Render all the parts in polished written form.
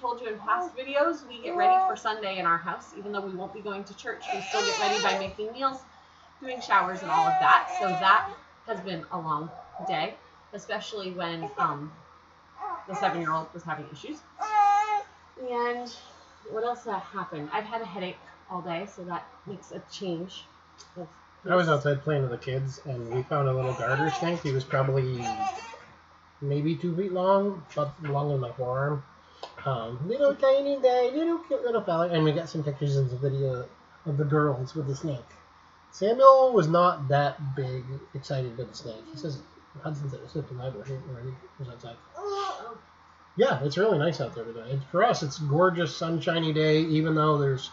told you in past videos, we get ready for Sunday in our house. Even though we won't be going to church, we still get ready by making meals, doing showers and all of that. So that has been a long day, especially when the 7-year-old was having issues. And what else happened? I've had a headache all day, so that makes a change. I was outside playing with the kids, and we found a little garter snake. He was probably maybe 2 feet long, but longer than my forearm. Little tiny guy, little cute little fella. And we got some pictures and some video of the girls with the snake. Samuel was not that big excited with the snake. He says Hudson said it slipped in my bush where he was outside. Yeah, it's really nice out there today. For us, it's a gorgeous, sunshiny day, even though there's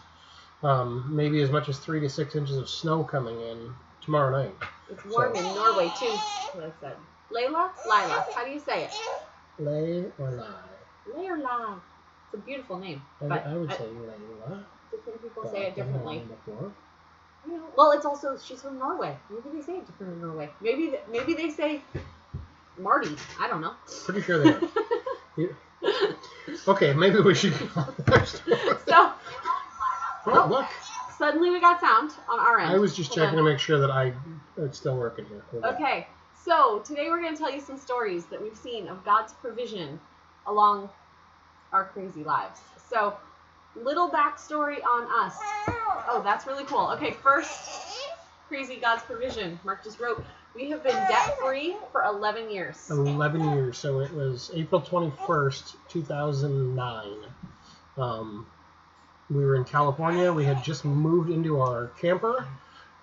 maybe as much as 3 to 6 inches of snow coming in tomorrow night. It's warm in Norway, too, what I said. Lila? How do you say it? Lay or lie? Lay or lie. It's a beautiful name. I would say Layla. Different people say it differently. Before. Well, it's also, she's from Norway. Maybe they say it different in Norway. Maybe they say Marty. I don't know. Pretty sure they are. Okay, maybe we should go on next. So, look. Suddenly we got sound on our end. I was just checking to make sure that it's still working here. Okay, so today we're going to tell you some stories that we've seen of God's provision along our crazy lives. So, little backstory on us. Oh, that's really cool. Okay, first, crazy God's provision. Mark just wrote, we have been debt-free for 11 years. 11 years. So it was April 21st, 2009. We were in California. We had just moved into our camper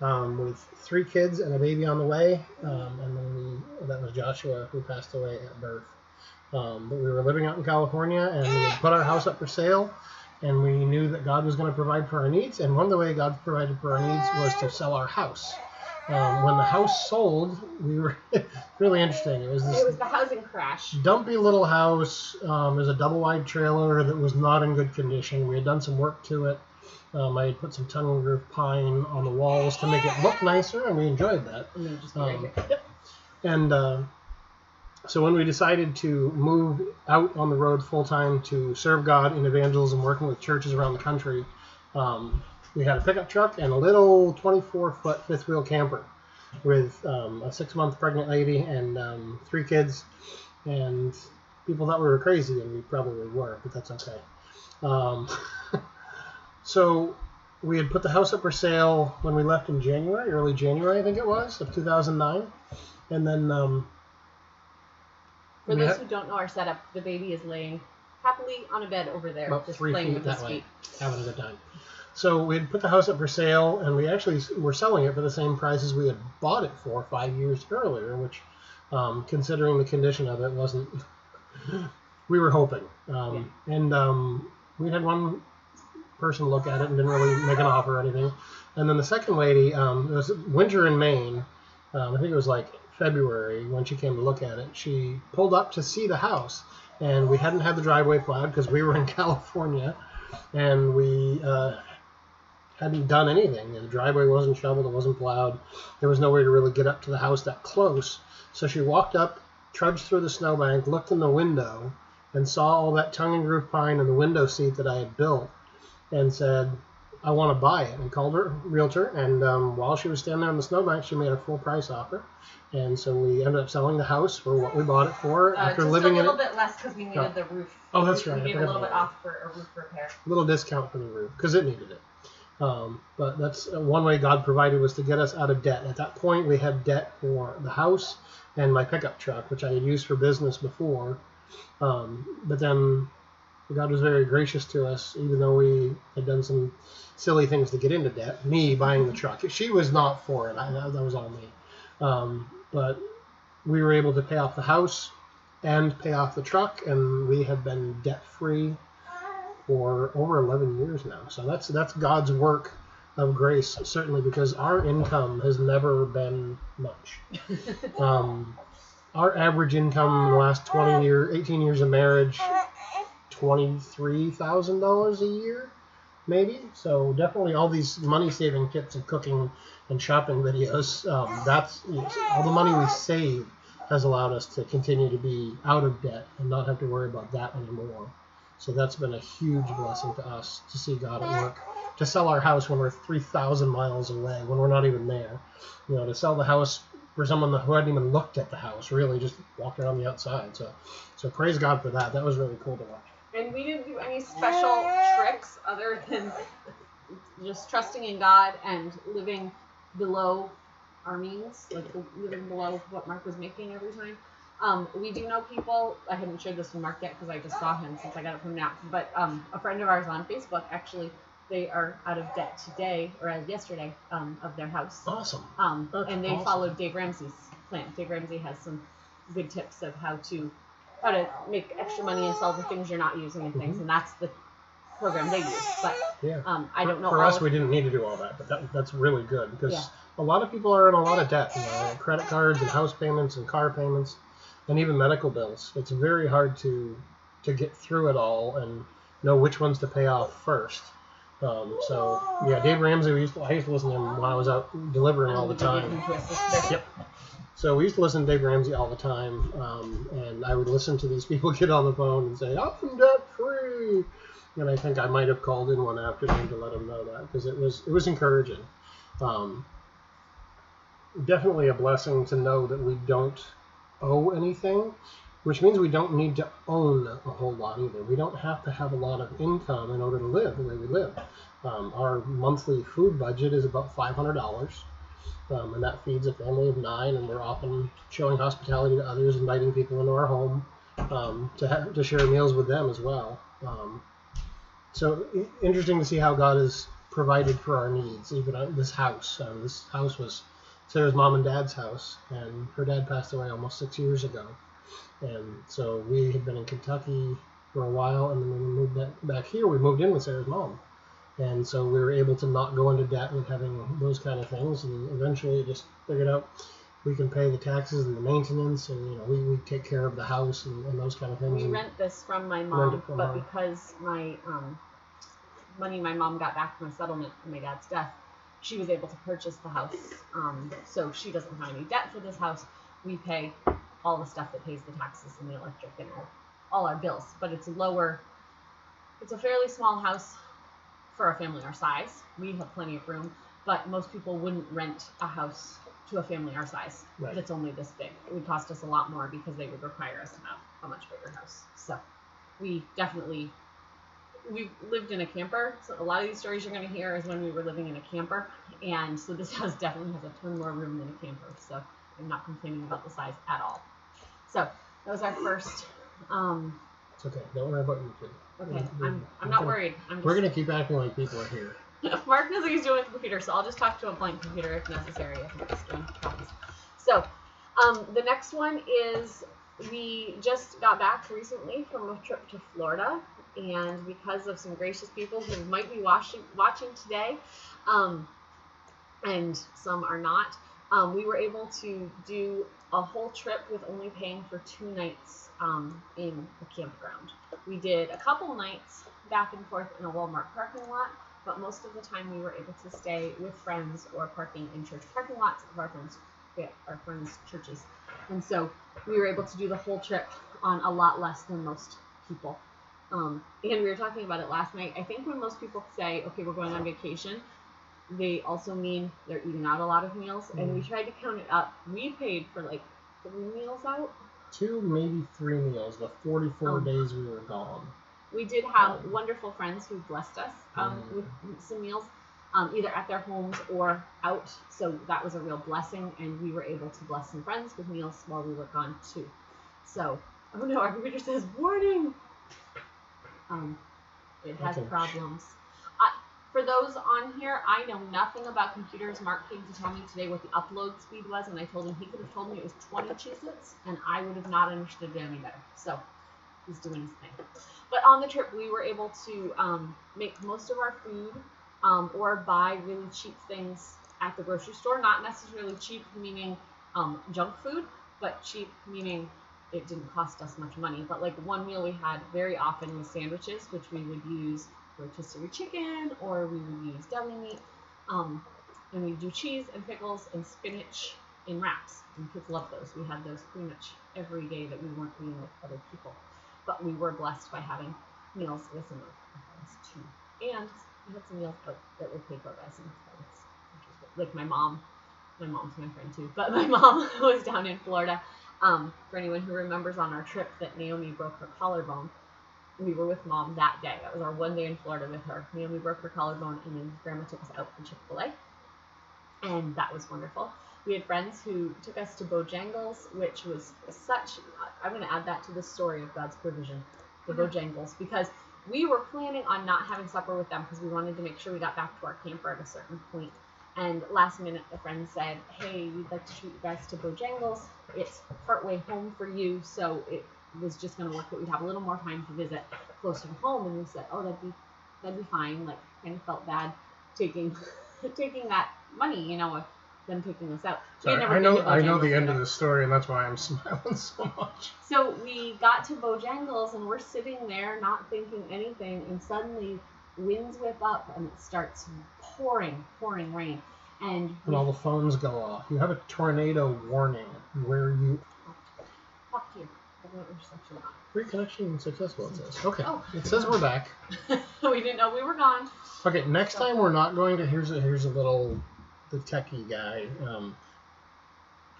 with 3 kids and a baby on the way. And then that was Joshua, who passed away at birth. But we were living out in California, and we had put our house up for sale. And we knew that God was going to provide for our needs. And one of the ways God provided for our needs was to sell our house. When the house sold, we were really interesting. It was the housing crash. Dumpy little house. It was a double-wide trailer that was not in good condition. We had done some work to it. I had put some tongue and groove pine on the walls to make it look nicer, and we enjoyed that. So when we decided to move out on the road full-time to serve God in evangelism, working with churches around the country, we had a pickup truck and a little 24-foot fifth-wheel camper with a 6-month pregnant lady and 3 kids. And people thought we were crazy, and we probably were, but that's okay. So we had put the house up for sale when we left in January, early January, I think it was, of 2009. And then... For those who don't know our setup, the baby is laying happily on a bed over there, about just 3 playing feet with that his way, feet. having a good time. So we had put the house up for sale, and we actually were selling it for the same price as we had bought it for 5 years earlier, which, considering the condition of it, wasn't... we were hoping. And we had one person look at it and didn't really make an offer or anything. And then the second lady, it was winter in Maine. I think it was like February when she came to look at it. She pulled up to see the house, and we hadn't had the driveway plowed because we were in California, and we hadn't done anything. The driveway wasn't shoveled, it wasn't plowed. There was no way to really get up to the house that close. So she walked up, trudged through the snowbank, looked in the window, and saw all that tongue and groove pine in the window seat that I had built, and said, I want to buy it, and called her realtor. And while she was standing there on the snowbank, she made a full price offer. And so we ended up selling the house for what we bought it for. After living in it, just a little bit less because we needed the roof. Oh, that's right. We gave a little bit off for a roof repair. A little discount for the roof because it needed it. But that's one way God provided, was to get us out of debt. At that point, we had debt for the house and my pickup truck, which I had used for business before. But then God was very gracious to us, even though we had done some silly things to get into debt. Me buying the truck. She was not for it. That was all me. But we were able to pay off the house and pay off the truck, and we have been debt-free for over 11 years now. So that's God's work of grace, certainly, because our income has never been much. Our average income in the last 18 years of marriage, $23,000 a year, maybe. So definitely all these money-saving tips and cooking and shopping videos, that's all the money we save has allowed us to continue to be out of debt and not have to worry about that anymore. So that's been a huge blessing to us to see God at work. To sell our house when we're 3,000 miles away, when we're not even there. To sell the house for someone who hadn't even looked at the house, really just walked around the outside. So praise God for that. That was really cool to watch. And we didn't do any special tricks other than just trusting in God and living below our means, like living below what Mark was making every time. We do know people, I haven't shared this with Mark yet because I just saw him since I got it from Nat, but a friend of ours on Facebook, actually, they are out of debt today, or yesterday, of their house. Awesome. And they followed Dave Ramsey's plan. Dave Ramsey has some good tips of how to make extra money and sell the things you're not using and things, and that's the program they use. But I don't know. For us, we didn't need to do all that, but that's really good because a lot of people are in a lot of debt. Credit cards and house payments and car payments, and even medical bills. It's very hard to get through it all and know which ones to pay off first. Dave Ramsey, I used to listen to him when I was out delivering all the time. Yep. So we used to listen to Dave Ramsey all the time, and I would listen to these people get on the phone and say, I'm debt free. And I think I might have called in one afternoon to let them know that because it was encouraging. Definitely a blessing to know that we don't owe anything, which means we don't need to own a whole lot either. We don't have to have a lot of income in order to live the way we live. Our monthly food budget is about $500, and that feeds a family of 9, and we're often showing hospitality to others, inviting people into our home to share meals with them as well. So interesting to see how God has provided for our needs, even this house. This house was Sarah's mom and dad's house, and her dad passed away almost 6 years ago. And so we had been in Kentucky for a while, and then when we moved back here, we moved in with Sarah's mom. And so we were able to not go into debt with having those kind of things, and eventually just figured out we can pay the taxes and the maintenance, and we take care of the house and those kind of things. We rent this from my mom, but because my money my mom got back from a settlement from my dad's death, she was able to purchase the house. So she doesn't have any debt for this house. We pay all the stuff that pays the taxes and the electric and all our bills. But it's a fairly small house for a family our size. We have plenty of room, but most people wouldn't rent a house to a family our size that's only this big. It would cost us a lot more because they would require us to have a much bigger house. So we've lived in a camper. So a lot of these stories you're going to hear is when we were living in a camper. And so this house definitely has a ton more room than a camper. So I'm not complaining about the size at all. So that was our first. It's okay. Don't worry about you two. Okay, I'm not worried. We're going to keep acting like people are here. Mark knows what he's doing with the computer, so I'll just talk to a blank computer if necessary. I think it's doing copies. So the next one is we just got back recently from a trip to Florida, and because of some gracious people who might be watching today, and some are not, we were able to do a whole trip with only paying for 2 nights in the campground. We did a couple nights back and forth in a Walmart parking lot, but most of the time we were able to stay with friends or parking in church parking lots of our friends' churches. And so we were able to do the whole trip on a lot less than most people. And we were talking about it last night. I think when most people say, okay, we're going on vacation, they also mean they're eating out a lot of meals. And we tried to count it up. We paid for like 3 meals out. 2, maybe 3 meals, the 44 days we were gone. We did have wonderful friends who blessed us with some meals, either at their homes or out. So that was a real blessing, and we were able to bless some friends with meals while we were gone too. So, oh no, our computer says warning. It has problems. For those on here, I know nothing about computers. Mark came to tell me today what the upload speed was, and I told him he could have told me it was 20 Cheez-Its, and I would have not understood it any better. So he's doing his thing. But on the trip, we were able to make most of our food or buy really cheap things at the grocery store. Not necessarily cheap, meaning junk food, but cheap, meaning it didn't cost us much money. But like one meal we had very often was sandwiches, which we would use rotisserie chicken, or we would use deli meat, and we do cheese and pickles and spinach in wraps, and kids love those. We had those pretty much every day that we weren't being with other people, but we were blessed by having meals with some of my friends too. And we had some meals that were paid for by some friends, which was good. Like my mom's my friend too, but my mom was down in Florida. For anyone who remembers on our trip that Naomi broke her collarbone, we were with Mom that day. That was our one day in Florida with her. Naomi broke her collarbone, and then Grandma took us out for Chick-fil-A, and that was wonderful. We had friends who took us to Bojangles, which was such. I'm going to add that to the story of God's provision, the Bojangles, because we were planning on not having supper with them because we wanted to make sure we got back to our camper at a certain point. And last minute, the friend said, "Hey, we'd like to treat you guys to Bojangles. It's partway home for you, so it was just going to work that we'd have a little more time to visit closer to home." And we said, "Oh, that'd be fine." Like, kind of felt bad taking that money, of them taking us out. Sorry, I know the end of the story, and that's why I'm smiling so much. So we got to Bojangles, and we're sitting there not thinking anything, and suddenly winds whip up, and it starts pouring rain. And all the phones go off. You have a tornado warning where you... Talk to you. Reception. Reconnection successful, it says. Okay. Oh. It says we're back. We didn't know we were gone. Okay, next time we're not going to... Here's a little... The techie guy.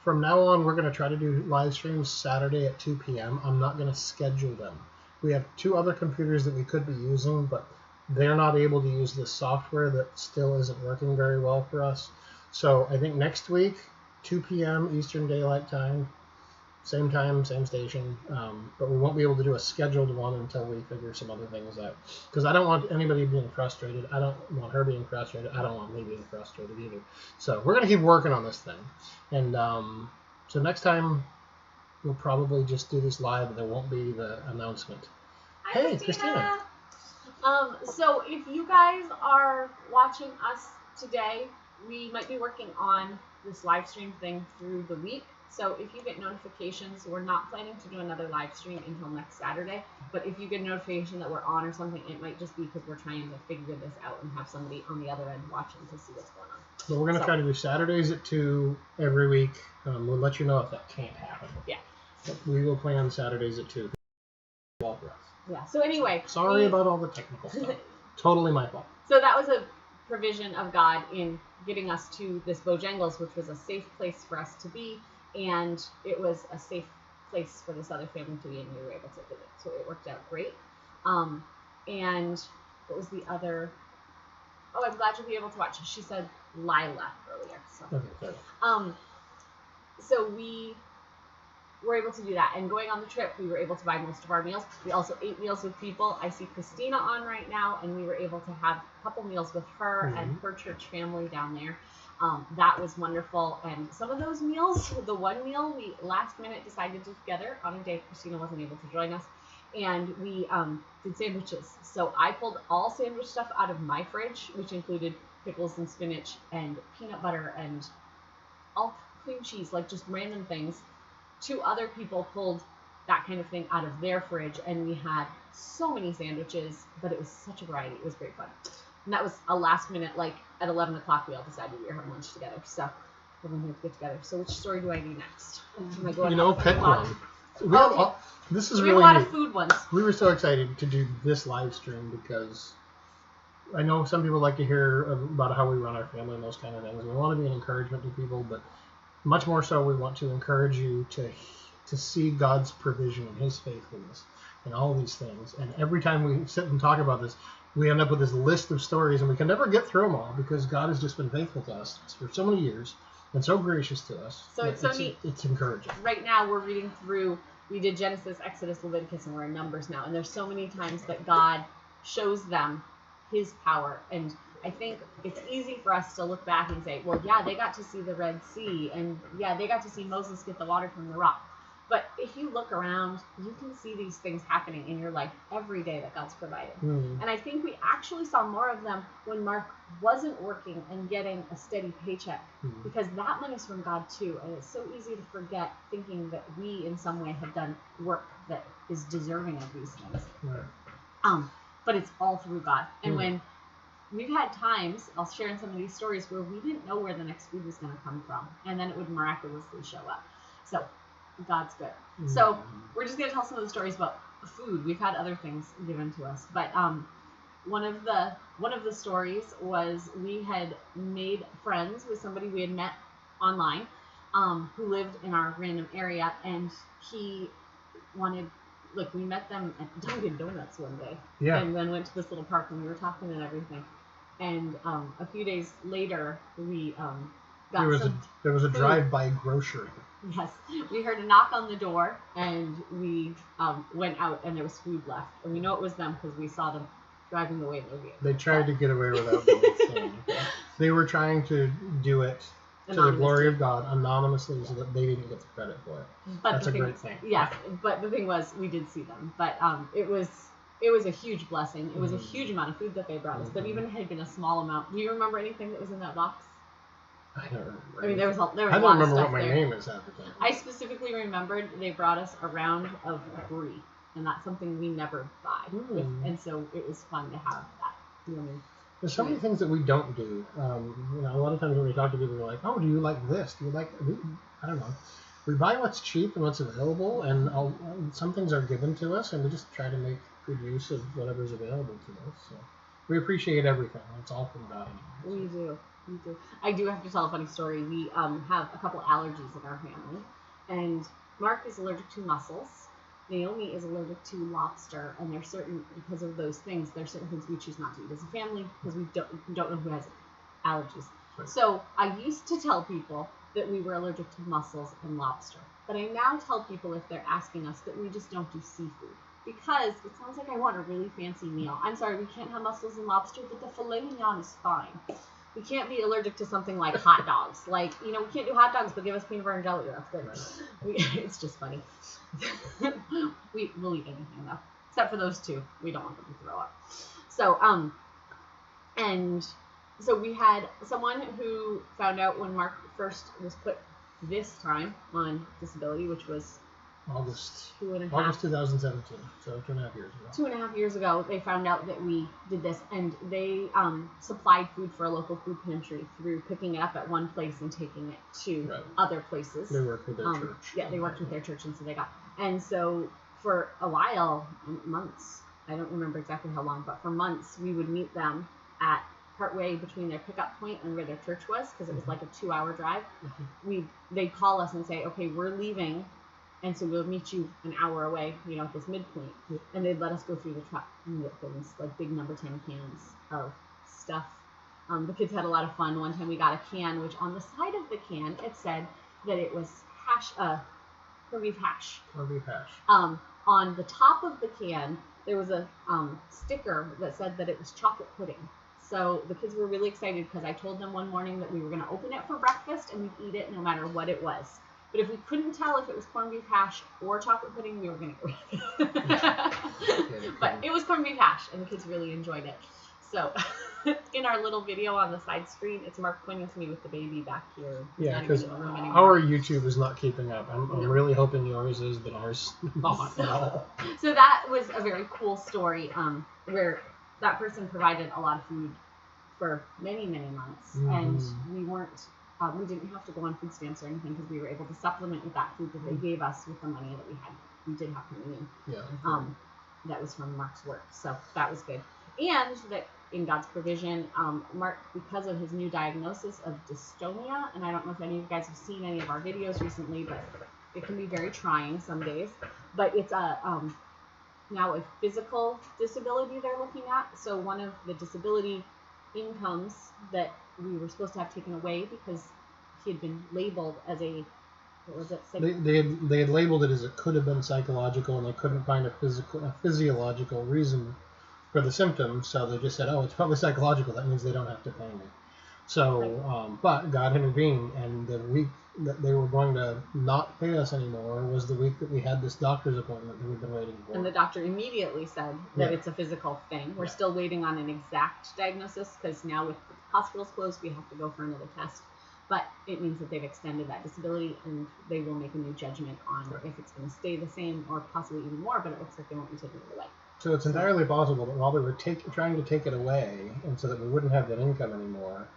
From now on, we're going to try to do live streams Saturday at 2 p.m. I'm not going to schedule them. We have 2 other computers that we could be using, but they're not able to use this software that still isn't working very well for us. So I think next week, 2 p.m. Eastern Daylight Time, same station, but we won't be able to do a scheduled one until we figure some other things out. Because I don't want anybody being frustrated. I don't want her being frustrated. I don't want me being frustrated either. So we're going to keep working on this thing. And so next time, we'll probably just do this live, and there won't be the announcement. Hi, Hey, Christina. So if you guys are watching us today, we might be working on this live stream thing through the week. So if you get notifications, we're not planning to do another live stream until next Saturday. But if you get a notification that we're on or something, it might just be because we're trying to figure this out and have somebody on the other end watching to see what's going on. But we're going to try to do Saturdays at 2 every week. We'll let you know if that can't happen. Yeah. But we will plan Saturdays at 2. Well, for us. Yeah. So anyway. Sorry about all the technical stuff. Totally my fault. So that was a provision of God in getting us to this Bojangles, which was a safe place for us to be. And it was a safe place for this other family to be, and we were able to visit. So it worked out great. And what was the other? Oh, I'm glad you'll be able to watch. She said Lila earlier. So, Okay, so we were able to do that. And going on the trip, we were able to buy most of our meals. We also ate meals with people. I see Christina on right now, and we were able to have a couple meals with her and her church family down there. That was wonderful. And some of those meals, the one meal we last minute decided to do together on a day Christina wasn't able to join us. And we did sandwiches. So I pulled all sandwich stuff out of my fridge, which included pickles and spinach and peanut butter and all cream cheese, like just random things. 2 other people pulled that kind of thing out of their fridge, and we had so many sandwiches, but it was such a variety. It was great fun. And that was a last minute, like at 11 o'clock, we all decided we were having lunch together. So everyone had to get together. So which story do I do next? Pick one. This is we really have a lot neat. of food ones. We were so excited to do this live stream because I know some people like to hear about how we run our family and those kind of things. We want to be an encouragement to people, but much more so we want to encourage you to see God's provision and His faithfulness and all these things. And every time we sit and talk about this, we end up with this list of stories, and we can never get through them all because God has just been faithful to us for so many years and so gracious to us. So it's so neat. It's encouraging. Right now we're reading through, we did Genesis, Exodus, Leviticus, and we're in Numbers now. And there's so many times that God shows them His power. And I think it's easy for us to look back and say, well, yeah, they got to see the Red Sea, and yeah, they got to see Moses get the water from the rock. But if you look around, you can see these things happening in your life every day that God's provided. And I think we actually saw more of them when Mark wasn't working and getting a steady paycheck, because that money's from God too. And it's so easy to forget, thinking that we in some way have done work that is deserving of these things. Right. But it's all through God. And when we've had times, I'll share in some of these stories, where we didn't know where the next food was going to come from, and then it would miraculously show up. So God's good. So we're just going to tell some of the stories about food. We've had other things given to us, but one of the stories was we had made friends with somebody we had met online, who lived in our random area, and he wanted. Like, we met them at Dunkin' Donuts one day, and then went to this little park, and we were talking and everything. And a few days later, we got there was a drive-by grocery. Yes, we heard a knock on the door, and we went out, and there was food left, and we know it was them because we saw them driving away in their vehicle. They tried to get away without being seen. They were trying to do it to the glory of God anonymously, so that they didn't get the credit for it. But that's a great thing. Yes, but the thing was, we did see them. But it was a huge blessing. It was a huge amount of food that they brought us. But even had been a small amount. Do you remember anything that was in that box? I don't remember. I mean, there was a lot of stuff there. I don't remember what my name is half the time. I specifically remembered they brought us a round of brie, and that's something we never buy. And so it was fun to have that. There's so many things that we don't do. A lot of times when we talk to people, we're like, "Oh, do you like this? Do you like?" I don't know. We buy what's cheap and what's available, and some things are given to us, and we just try to make good use of whatever's available to us. So we appreciate everything. It's all from God. We do. I do have to tell a funny story. We have a couple allergies in our family, and Mark is allergic to mussels. Naomi is allergic to lobster, and because of those things, there's certain things we choose not to eat as a family because we don't know who has allergies. Right. So I used to tell people that we were allergic to mussels and lobster, but I now tell people if they're asking us that we just don't do seafood because it sounds like I want a really fancy meal. I'm sorry, we can't have mussels and lobster, but the filet mignon is fine. We can't be allergic to something like hot dogs. We can't do hot dogs, but give us peanut butter and jelly. That's good. Right. It's just funny. We'll eat anything, though. Except for those two. We don't want them to throw up. So we had someone who found out when Mark first was put this time on disability, which was August 2017, so 2.5 years ago. 2.5 years ago, they found out that we did this, and they supplied food for a local food pantry through picking it up at one place and taking it to other places. They worked with their church. Yeah, they worked with their church, and so they got. And so for a while, months, I don't remember exactly how long, but for months, we would meet them at partway between their pickup point and where their church was, because it was like a 2-hour drive. They'd call us and say, okay, we're leaving. And so we'll meet you an hour away, at this midpoint. And they'd let us go through the truck and get things, like big number 10 cans of stuff. The kids had a lot of fun. One time we got a can, which on the side of the can, it said that it was corned beef hash. Corned beef hash. On the top of the can, there was a sticker that said that it was chocolate pudding. So the kids were really excited because I told them one morning that we were going to open it for breakfast and we'd eat it no matter what it was. But if we couldn't tell if it was corned beef hash or chocolate pudding, we were going to go with it. But it was corned beef hash, and the kids really enjoyed it. So in our little video on the side screen, it's Mark pointing to me with the baby back here. Yeah, because our YouTube is not keeping up. I'm really hoping yours is, but ours not at all. So that was a very cool story where that person provided a lot of food for many, many months, and we didn't have to go on food stamps or anything because we were able to supplement with that food that they gave us with the money that we did have coming in. Yeah. That was from Mark's work, so that was good. And that in God's provision, Mark, because of his new diagnosis of dystonia, and I don't know if any of you guys have seen any of our videos recently, but it can be very trying some days. But it's now a physical disability they're looking at. So one of the disability incomes that we were supposed to have taken away because he had been labeled as a, what was it? They had labeled it as it could have been psychological, and they couldn't find a physiological reason for the symptoms, so they just said, oh, it's probably psychological. That means they don't have to pay me. So, but God intervened, and the week that they were going to not pay us anymore was the week that we had this doctor's appointment that we've been waiting for. And the doctor immediately said that it's a physical thing. We're still waiting on an exact diagnosis because now with the hospitals closed, we have to go for another test. But it means that they've extended that disability, and they will make a new judgment on if it's going to stay the same or possibly even more, but it looks like they won't be taking it away. So it's entirely possible that while they were trying to take it away, and so that we wouldn't have that income anymore,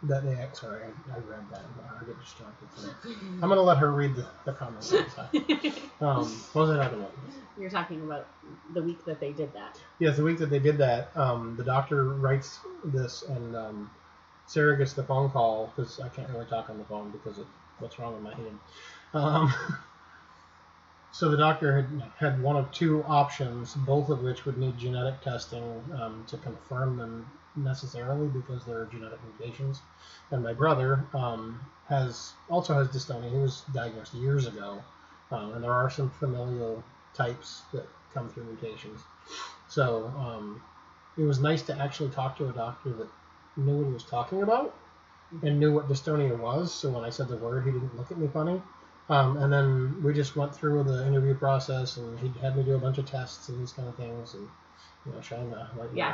that they sorry, I read that. I get distracted today. I'm gonna let her read the comments. What was I talking about? You're talking about the week that they did that. Yes, the week that they did that. The doctor writes this, and Sarah gets the phone call because I can't really talk on the phone because of what's wrong with my head. So the doctor had one of two options, both of which would need genetic testing to confirm them necessarily because there are genetic mutations. And my brother also has dystonia. He was diagnosed years ago, and there are some familial types that come through mutations. So it was nice to actually talk to a doctor that knew what he was talking about and knew what dystonia was. So when I said the word, he didn't look at me funny. And then we just went through the interview process, and he had me do a bunch of tests and these kind of things, and showing the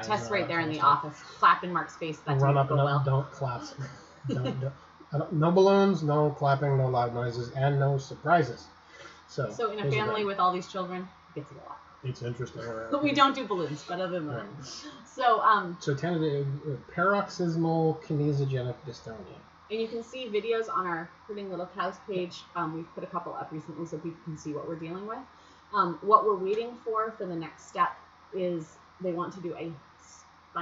tests right there in the office. Clap in Mark's face. That run up and well. Don't clap. No balloons, no clapping, no loud noises, and no surprises. So in a family with all these children, it gets a lot. It's interesting. But we don't do balloons, but other than that. So tentative paroxysmal kinesiogenic dystonia. And you can see videos on our Hurting Little Cows page. We've put a couple up recently so people can see what we're dealing with. What we're waiting for the next step is they want to do a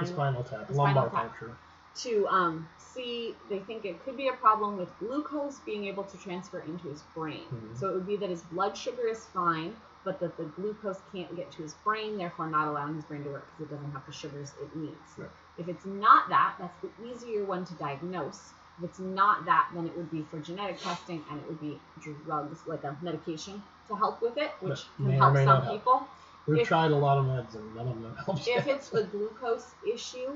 spinal tap, lumbar puncture. To see, they think it could be a problem with glucose being able to transfer into his brain. Mm-hmm. So it would be that his blood sugar is fine, but that the glucose can't get to his brain, therefore not allowing his brain to work because it doesn't have the sugars it needs. Right. If it's not that, that's the easier one to diagnose. If it's not that, then it would be for genetic testing, and it would be drugs, like a medication, to help with it, which can help some people. We've tried a lot of meds, and none of them help. If it's the glucose issue,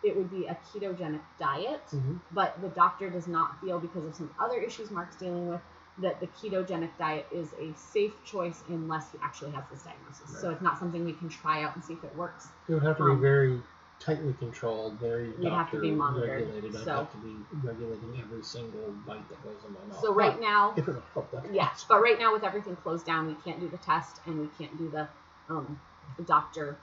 it would be a ketogenic diet, mm-hmm. but the doctor does not feel, because of some other issues Mark's dealing with, that the ketogenic diet is a safe choice unless he actually has this diagnosis. Right. So it's not something we can try out and see if it works. It would have to be very tightly controlled, very doctor regulated. I'd have to be regulating every single bite that goes in my mouth. So right now, if it would help that. Yes, but right now with everything closed down, we can't do the test and we can't do the doctor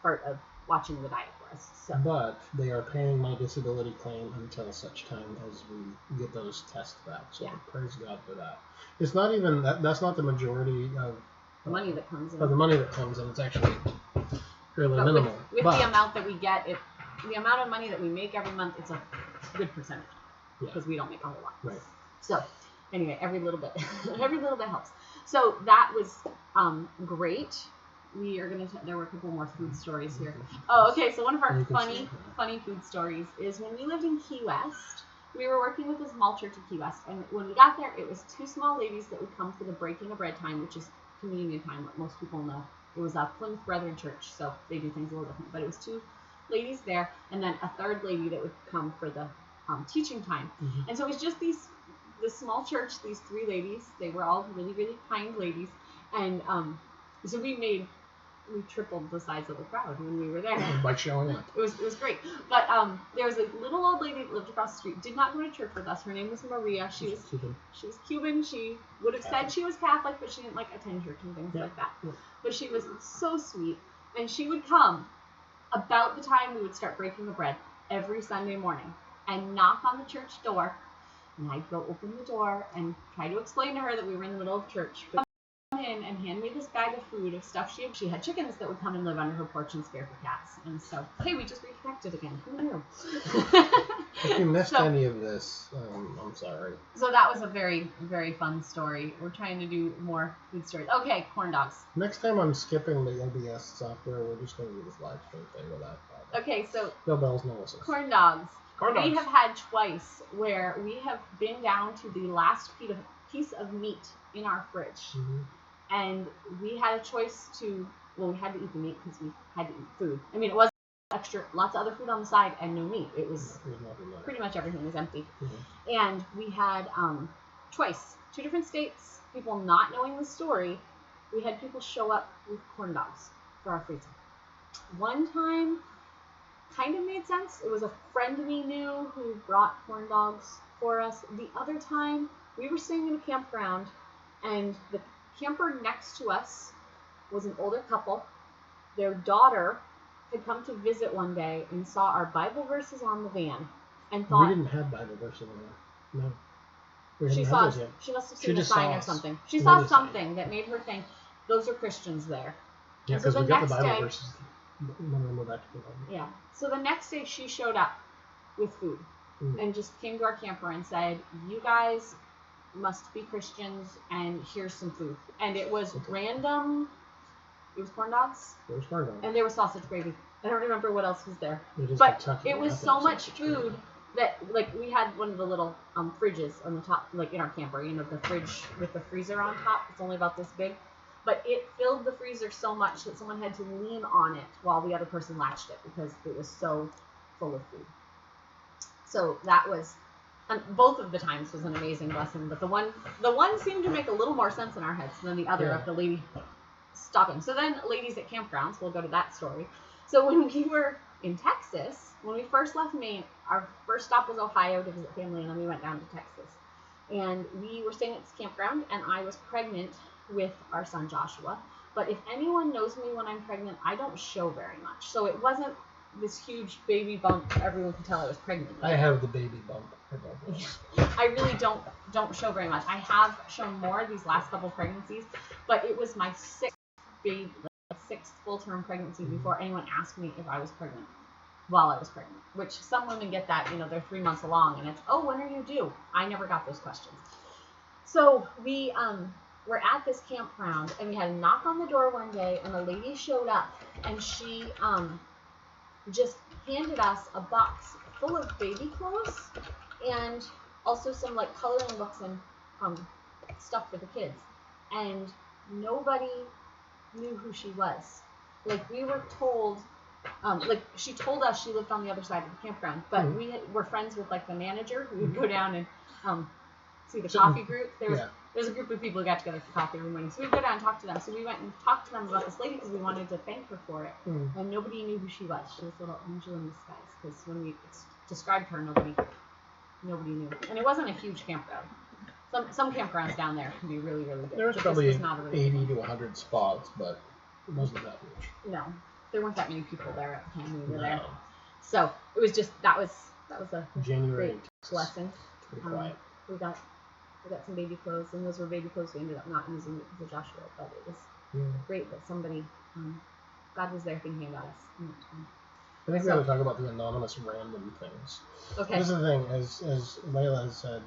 part of watching the diet for us. So. But they are paying my disability claim until such time as we get those tests back. So praise God for that. It's not even that's not the majority of the money that comes in. Of the money that comes in, it's actually fairly minimal. With the amount that we get, the amount of money that we make every month, it's a good percentage because we don't make a whole lot. Right. So anyway, every little bit helps. So that was great. We are there were a couple more food stories here. Oh, okay. So one of our funny food stories is when we lived in Key West. We were working with a small church in Key West, and when we got there, it was two small ladies that would come for the breaking of bread time, which is communion time, what most people know. It was a Plymouth Brethren church, so they do things a little different. But it was two ladies there, and then a third lady that would come for the teaching time. Mm-hmm. And so it was just this small church, these three ladies. They were all really, really kind ladies, and so we tripled the size of the crowd when we were there. By showing up. It was great. But there was a little old lady that lived across the street, did not go to church with us. Her name was Maria. She was Cuban. She would have said she was Catholic, but she didn't attend church and things like that. Yeah. But she was so sweet. And she would come about the time we would start breaking the bread every Sunday morning and knock on the church door. And I'd go open the door and try to explain to her that we were in the middle of church. But in and hand me this bag of food of stuff she had chickens that would come and live under her porch and scare for cats. And so, hey, we just reconnected again. Who knew? If you missed any of this, I'm sorry. So that was a very, very fun story. We're trying to do more food stories. Okay, corn dogs. Next time I'm skipping the OBS software. We're just going to do this live stream thing with that. Okay, so no bells, no whistles. Corn dogs. We have had twice where we have been down to the last piece of meat in our fridge. Mm-hmm. And we had a choice we had to eat the meat because we had to eat food. I mean, it wasn't extra, lots of other food on the side and no meat. It was pretty much everything was empty. Mm-hmm. And we had choice, 2 different states, people not knowing the story. We had people show up with corn dogs for our freezer. One time, kind of made sense. It was a friend we knew who brought corn dogs for us. The other time, we were staying in a campground, and the camper next to us was an older couple. Their daughter had come to visit one day and saw our Bible verses on the van and thought we didn't have Bible verses in there. No. We she hadn't saw had us, those yet. she must have She seen a just sign saw or us. something. She Maybe saw a sign. something that made her think those are Christians there. Yeah, And so because the we get the next Bible day, verses when we move back to the Bible. yeah. So the next day she showed up with food and just came to our camper and said, "You guys must be Christians, and here's some food." And it was random. It was corn dogs. It was corn dogs. And there was sausage gravy. I don't remember what else was there. But it was so much food that, like, we had one of the little fridges on the top, like in our camper, you know, the fridge with the freezer on top. It's only about this big. But it filled the freezer so much that someone had to lean on it while the other person latched it because it was so full of food. So that was, both of the times was an amazing blessing. But the one seemed to make a little more sense in our heads than the other of the lady stopping. So then, ladies at campgrounds, we'll go to that story. So when we were in Texas, when we first left Maine, our first stop was Ohio to visit family, and then we went down to Texas. And we were staying at this campground, and I was pregnant with our son Joshua. But if anyone knows me when I'm pregnant, I don't show very much. So it wasn't this huge baby bump. Everyone could tell I was pregnant. I have the baby bump. I really don't show very much. I have shown more these last couple pregnancies, but it was my sixth full-term pregnancy before anyone asked me if I was pregnant while I was pregnant, which some women get that, you know, they're 3 months along and it's, oh, when are you due? I never got those questions. So we were at this campground and we had a knock on the door one day and a lady showed up and she just handed us a box full of baby clothes and also some like coloring books and stuff for the kids. And nobody knew who she was. Like, we were told, like, she told us she lived on the other side of the campground, but we were friends with, like, the manager who would go down and see the coffee group. There's a group of people who got together for coffee every morning, so we'd go down and talk to them. So we went and talked to them about this lady because we wanted to thank her for it, and nobody knew who she was. She was a little angel in disguise, because when we described her, nobody knew. And it wasn't a huge campground. Some campgrounds down there can be really, really big. There was probably 80 to 100 spots, but it wasn't that much. No, there weren't that many people there at the time we were there. So it was just that was a January great blessing. Pretty quiet. We got some baby clothes, and those were baby clothes we ended up not using because of Joshua, but it was great that somebody, God was there thinking about us in that time. I think we ought to talk about the anonymous random things. Okay. This is the thing, as Layla has said,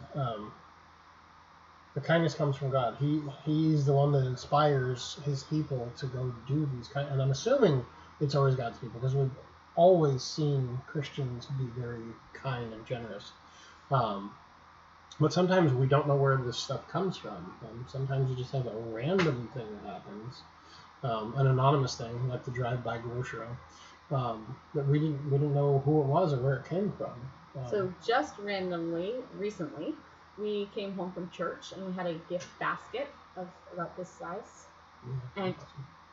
the kindness comes from God. He's the one that inspires his people to go do these kind. And I'm assuming it's always God's people because we've always seen Christians be very kind and generous. But sometimes we don't know where this stuff comes from. Sometimes you just have a random thing that happens, an anonymous thing like the drive-by grocery, that we didn't know who it was or where it came from. So just randomly, recently, we came home from church and we had a gift basket of about this size, and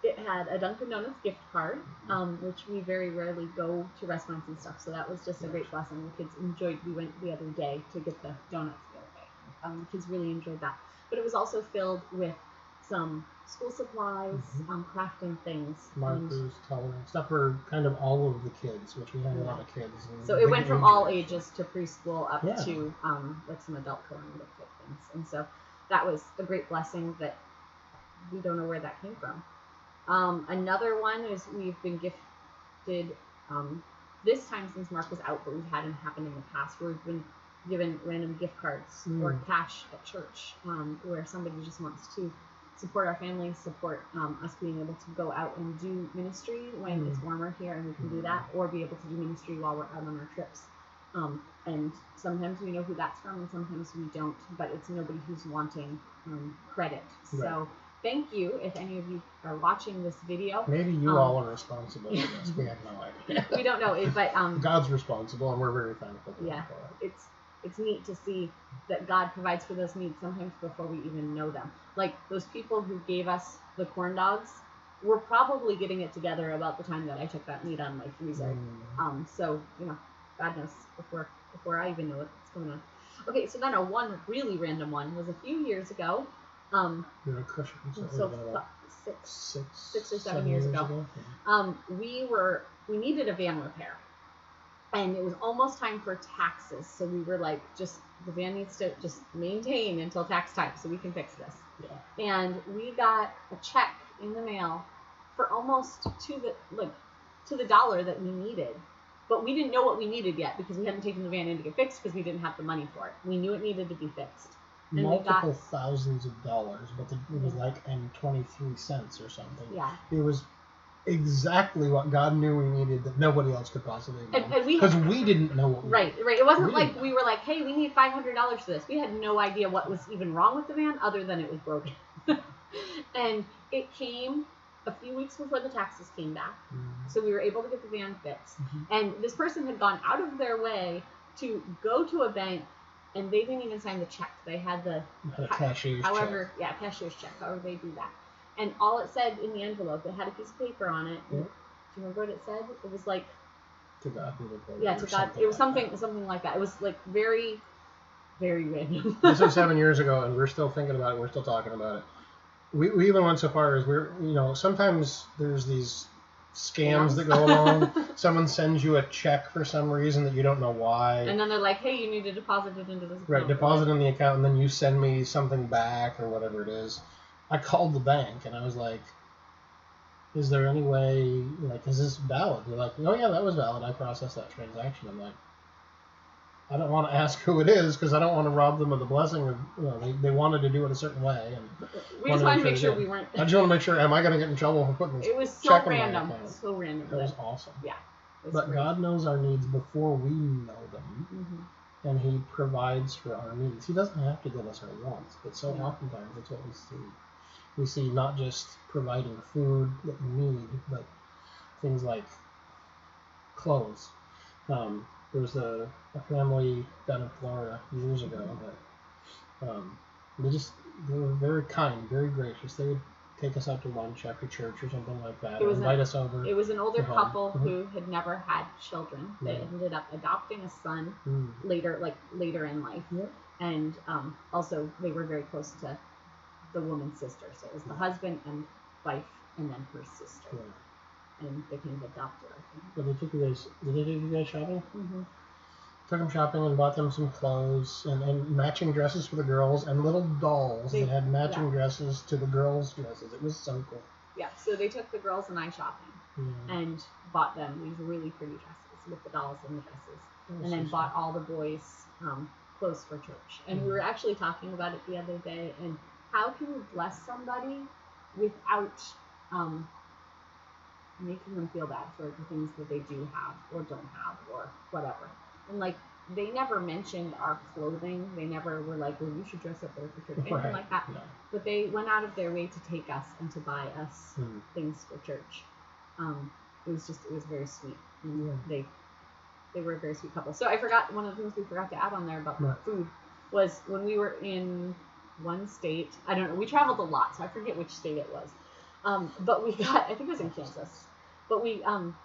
it had a Dunkin' Donuts gift card, which we very rarely go to restaurants and stuff, so that was just a great blessing. The kids enjoyed. We went the other day to get the donuts the other day. The kids really enjoyed that, but it was also filled with some school supplies, crafting things, markers, coloring, stuff for kind of all of the kids, which we had a lot of kids. So it went from all ages to preschool up to like some adult coloring book type things, and so that was a great blessing that we don't know where that came from. Another one is we've been gifted, this time since Mark was out, but we've had it happen in the past, where we've been given random gift cards or cash at church, where somebody just wants to support our family, support us being able to go out and do ministry when it's warmer here and we can do that, or be able to do ministry while we're out on our trips. And sometimes we know who that's from and sometimes we don't, but it's nobody who's wanting credit. Right. So thank you if any of you are watching this video. Maybe you all are responsible for this. We have no idea. We don't know, but God's responsible, and we're very thankful for yeah, it. It's neat to see that God provides for those needs sometimes before we even know them. Like those people who gave us the corn dogs were probably getting it together about the time that I took that meat out of my freezer. So God knows before I even know what's going on. Okay, so then one really random one was a few years ago. So six or seven years ago. We needed a van repair, And it was almost time for taxes. So we were like, the van needs to just maintain until tax time so we can fix this. Yeah. And we got a check in the mail for almost to the dollar that we needed. But we didn't know what we needed yet because we hadn't taken the van in to get fixed because we didn't have the money for it. We knew it needed to be fixed. And multiple thousands of dollars, but it was like 23 cents or something. Yeah. It was exactly what God knew we needed that nobody else could possibly know. Because we didn't know what we Right. It wasn't like we were like, hey, we need $500 for this. We had no idea what was even wrong with the van other than it was broken. And it came a few weeks before the taxes came back. Mm-hmm. So we were able to get the van fixed. Mm-hmm. And this person had gone out of their way to go to a bank, and they didn't even sign the check. They had the cashier's check. Yeah, cashier's check, however they do that. And all it said in the envelope, it had a piece of paper on it. Yeah. Do you remember what it said? It was like, to God be the glory. Yeah, to God. It was something like that. It was like very, very random. This was 7 years ago, and we're still thinking about it. We're still talking about it. We even went so far as sometimes there's these scams that go along. Someone sends you a check for some reason that you don't know why. And then they're like, hey, you need to deposit it into this account. Right, deposit in the account, and then you send me something back or whatever it is. I called the bank, and I was like, is there any way, is this valid? They're like, oh, yeah, that was valid. I processed that transaction. I'm like, I don't want to ask who it is because I don't want to rob them of the blessing of, they wanted to do it a certain way. And we just wanted to make sure we weren't. I just want to make sure, am I going to get in trouble for putting this It was so check random. in my account? So random. It was awesome. Yeah. But great. God knows our needs before we know them. Mm-hmm. And he provides for our needs. He doesn't have to give us our wants, but so oftentimes that's what we see. We see not just providing food that we need, but things like clothes. There was a family down in Florida years ago that they were very kind, very gracious. They would take us out to lunch after church or something like that, or invite us over. It was an older couple who had never had children. They ended up adopting a son later in life. Yeah. And also they were very close to the woman's sister. So it was the husband and wife and then her sister. Yeah. And they kind of adopted her. But did they take you guys shopping? Mm-hmm. Took them shopping and bought them some clothes and matching dresses for the girls and little dolls that had matching dresses to the girls' dresses. It was so cool. Yeah, so they took the girls and I shopping and bought them these really pretty dresses with the dolls and the dresses. And then bought all the boys clothes for church. And we were actually talking about it the other day. And how can you bless somebody without making them feel bad for the things that they do have or don't have or whatever? And they never mentioned our clothing. They never were like, well, you should dress up there for church, anything like that. No. But they went out of their way to take us and to buy us things for church. It was very sweet. And they were a very sweet couple. So I forgot, one of the things we forgot to add on there about food was when we were in one state, I don't know, we traveled a lot, so I forget which state it was. But we got, I think it was in Kansas, but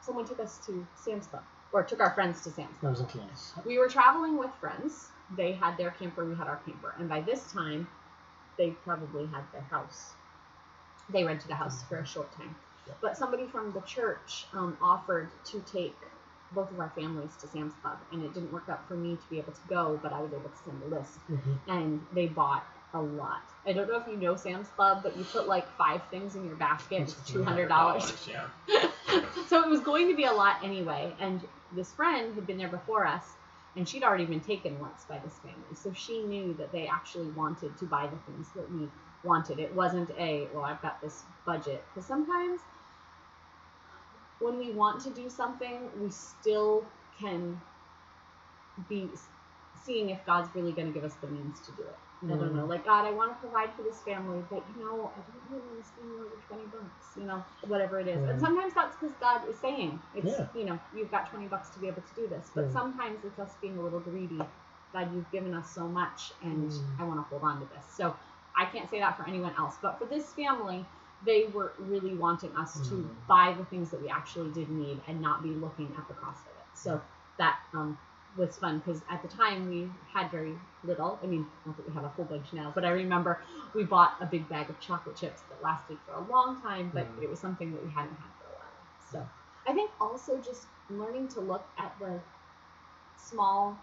someone took us to Sam's Club. Or took our friends to Sam's Club. I was in Kansas. We were traveling with friends. They had their camper, we had our camper. And by this time, they probably had their house. They rented a house for a short time. Yep. But somebody from the church offered to take both of our families to Sam's Club. And it didn't work out for me to be able to go, but I was able to send a list. Mm-hmm. And they bought a lot. I don't know if you know Sam's Club, but you put 5 things in your basket. It's $200. Yeah. So it was going to be a lot anyway. And this friend had been there before us, and she'd already been taken once by this family. So she knew that they actually wanted to buy the things that we wanted. It wasn't I've got this budget. Because sometimes when we want to do something, we still can be seeing if God's really going to give us the means to do it. I don't know, God, I want to provide for this family, but I don't really want to spend over $20, whatever it is. And sometimes that's because God is saying, you've got $20 to be able to do this. But sometimes it's us being a little greedy. God, you've given us so much, and I want to hold on to this. So I can't say that for anyone else. But for this family, they were really wanting us to buy the things that we actually did need and not be looking at the cost of it. So that was fun because at the time we had very little. I mean, not that we have a whole bunch now, but I remember we bought a big bag of chocolate chips that lasted for a long time, but it was something that we hadn't had for a while. So I think also just learning to look at small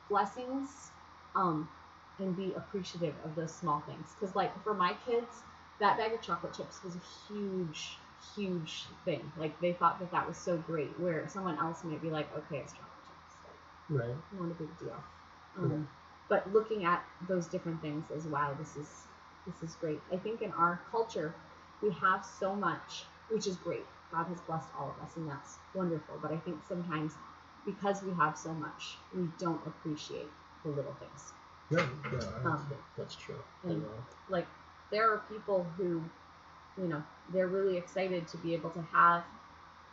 blessings, and be appreciative of those small things. Because, like, for my kids, that bag of chocolate chips was a huge, huge thing. Like, they thought that was so great, where someone else might be like, okay, it's chocolate chips. Like, right. Not a big deal. But looking at those different things as, wow, this is great. I think in our culture, we have so much, which is great. God has blessed all of us, and that's wonderful. But I think sometimes, because we have so much, we don't appreciate the little things. Yeah, that's true. And, like, there are people who, they're really excited to be able to have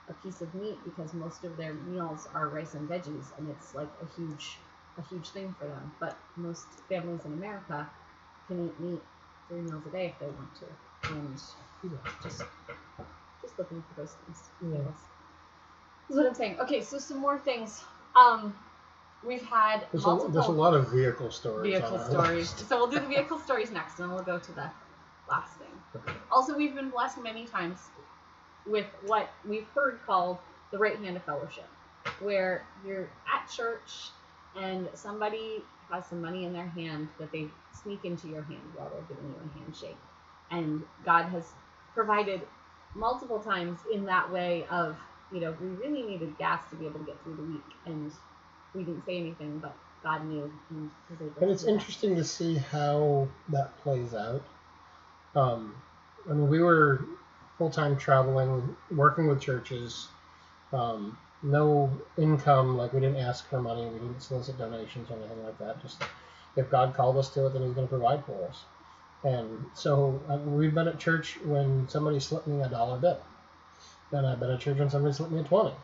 a piece of meat because most of their meals are rice and veggies, and it's like a huge thing for them. But most families in America can eat meat 3 meals a day if they want to, and just looking for those things. Yeah. That's what I'm saying. Okay, so some more things. We've had there's multiple there's a lot of vehicle stories. So we'll do the vehicle stories next, and then we'll go to the last thing. Okay. Also, we've been blessed many times with what we've heard called the right hand of fellowship, where you're at church and somebody has some money in their hand that they sneak into your hand while they're giving you a handshake. And God has provided multiple times in that way of, we really needed gas to be able to get through the week, and we didn't say anything, but God knew and was able to. And it's interesting to see how that plays out. We were full-time traveling, working with churches, no income, like we didn't ask for money, we didn't solicit donations or anything like that. Just if God called us to it, then He's going to provide for us. And so we've been at church when somebody slipped me a $1 bill. Then I've been at church when somebody slipped me a 20.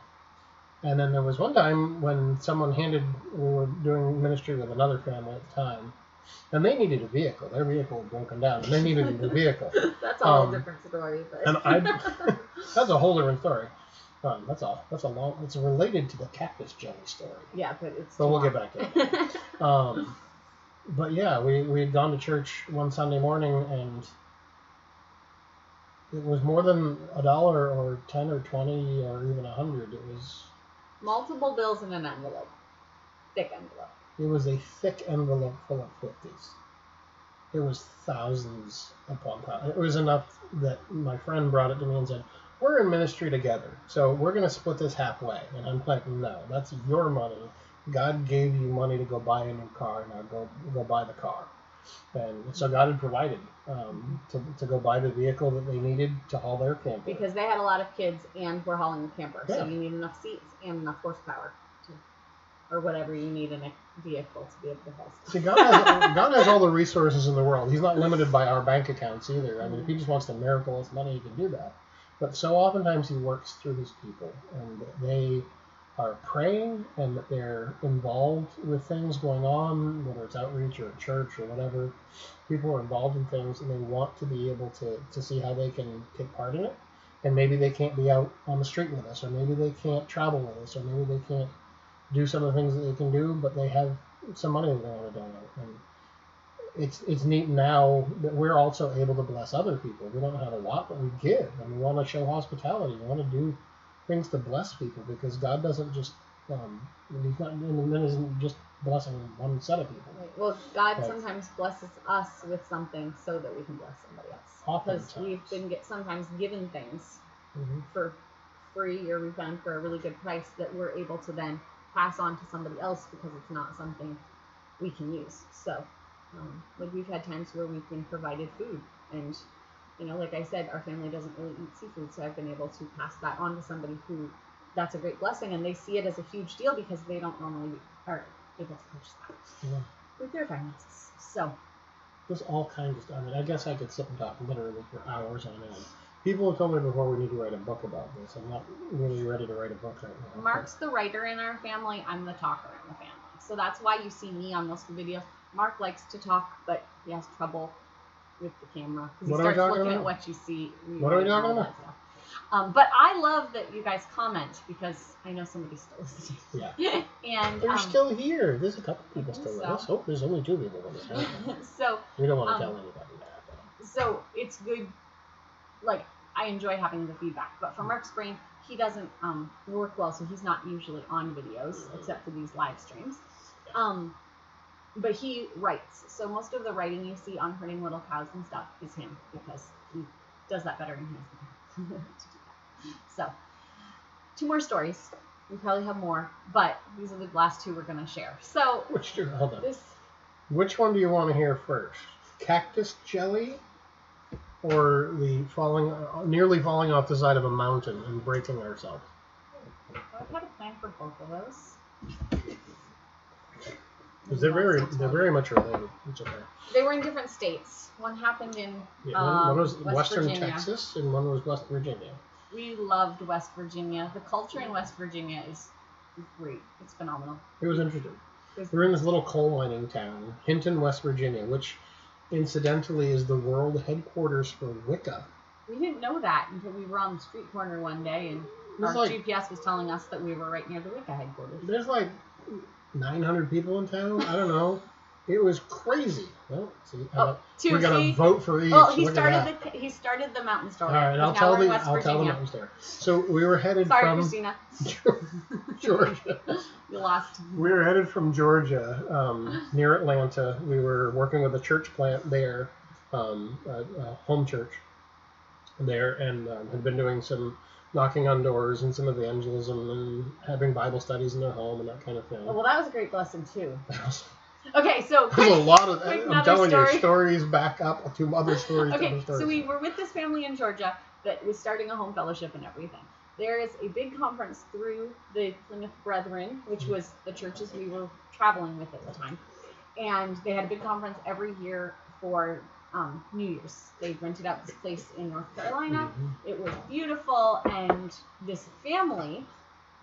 And then there was one time when we were doing ministry with another family at the time, and they needed a vehicle. Their vehicle was broken down, and they needed a new vehicle. That's a whole different story. But. And that's a whole different story. It's related to the cactus jelly story. Yeah, but we'll get back to it. But yeah, we had gone to church one Sunday morning, and it was more than $1 or 10 or 20 or even 100. It was multiple bills in an envelope, thick envelope. It was a thick envelope full of 50s. It was thousands upon thousands. It was enough that my friend brought it to me and said, "We're in ministry together, so we're going to split this halfway." And I'm like, "No, that's your money. God gave you money to go buy a new car. Now go buy the car." And so God had provided to go buy the vehicle that they needed to haul their camper. Because they had a lot of kids and were hauling the camper. Yeah. So you need enough seats and enough horsepower or whatever you need in a vehicle to be able to haul stuff. See, God has all the resources in the world. He's not limited by our bank accounts either. I mean, if He just wants to miracle us money, He can do that. But so oftentimes He works through His people, and they are praying and that they're involved with things going on, whether it's outreach or church or whatever. People are involved in things, and they want to be able to see how they can take part in it. And maybe they can't be out on the street with us, or maybe they can't travel with us, or maybe they can't do some of the things that they can do, but they have some money that they want to donate. And it's neat now that we're also able to bless other people. We don't have a lot, but we give, and we want to show hospitality. We want to do things to bless people, because God doesn't just isn't just blessing one set of people. Right. Well, God sometimes blesses us with something so that we can bless somebody else. Because we've been sometimes given things for free, or we've done for a really good price that we're able to then pass on to somebody else because it's not something we can use. So, like we've had times where we've been provided food, and like I said, our family doesn't really eat seafood, so I've been able to pass that on to somebody who that's a great blessing, and they see it as a huge deal because they don't normally are able to purchase that with their finances. So there's all kinds of stuff. I mean, I guess I could sit and talk literally for hours on end. People have told me before we need to write a book about this. I'm not really ready to write a book right now. Mark's the writer in our family. I'm the talker in the family. So that's why you see me on most of the videos. Mark likes to talk, but he has trouble with the camera because he starts looking at what you see. What are we talking about? But I love that you guys comment, because I know somebody's still listening. Yeah. And they're still here. There's a couple people still with us. Oh, there's only 2 people with us. So we don't want to tell anybody that. So it's good. Like, I enjoy having the feedback. But for Mark's brain, he doesn't work well, so he's not usually on videos except for these live streams. But he writes, so most of the writing you see on Hurting Little Cows and stuff is him, because he does that better and he has the time to do that. So, 2 more stories. We probably have more, but these are the last 2 we're going to share. So, hold on. Which one do you want to hear first? Cactus jelly, or the nearly falling off the side of a mountain and breaking ourselves? I've had a plan for both of those. Because they're very much related. It's okay. They were in different states. One happened in one was Western Virginia. Texas, and one was West Virginia. We loved West Virginia. The culture in West Virginia is great. It's phenomenal. It was interesting. We're in this little coal mining town, Hinton, West Virginia, which incidentally is the world headquarters for Wicca. We didn't know that until we were on the street corner one day, and our GPS was telling us that we were right near the Wicca headquarters. There's like 900 people in town. I don't know. It was crazy. Well, see, we're gonna vote for each. Well, he started the mountain story. All right, I'll tell the mountain story. So we were headed from Christina. Georgia. You lost. We were headed from Georgia, near Atlanta. We were working with a church plant there, a home church there, and had been doing some knocking on doors and some evangelism and having Bible studies in their home and that kind of thing. Well, that was a great blessing too. Okay, so there's a lot of. I'm telling you, stories back up to other stories. Okay, so we were with this family in Georgia that was starting a home fellowship and everything. There is a big conference through the Plymouth Brethren, which was the churches we were traveling with at the time, and they had a big conference every year for New Year's. They rented out this place in North Carolina. Mm-hmm. It was beautiful, and this family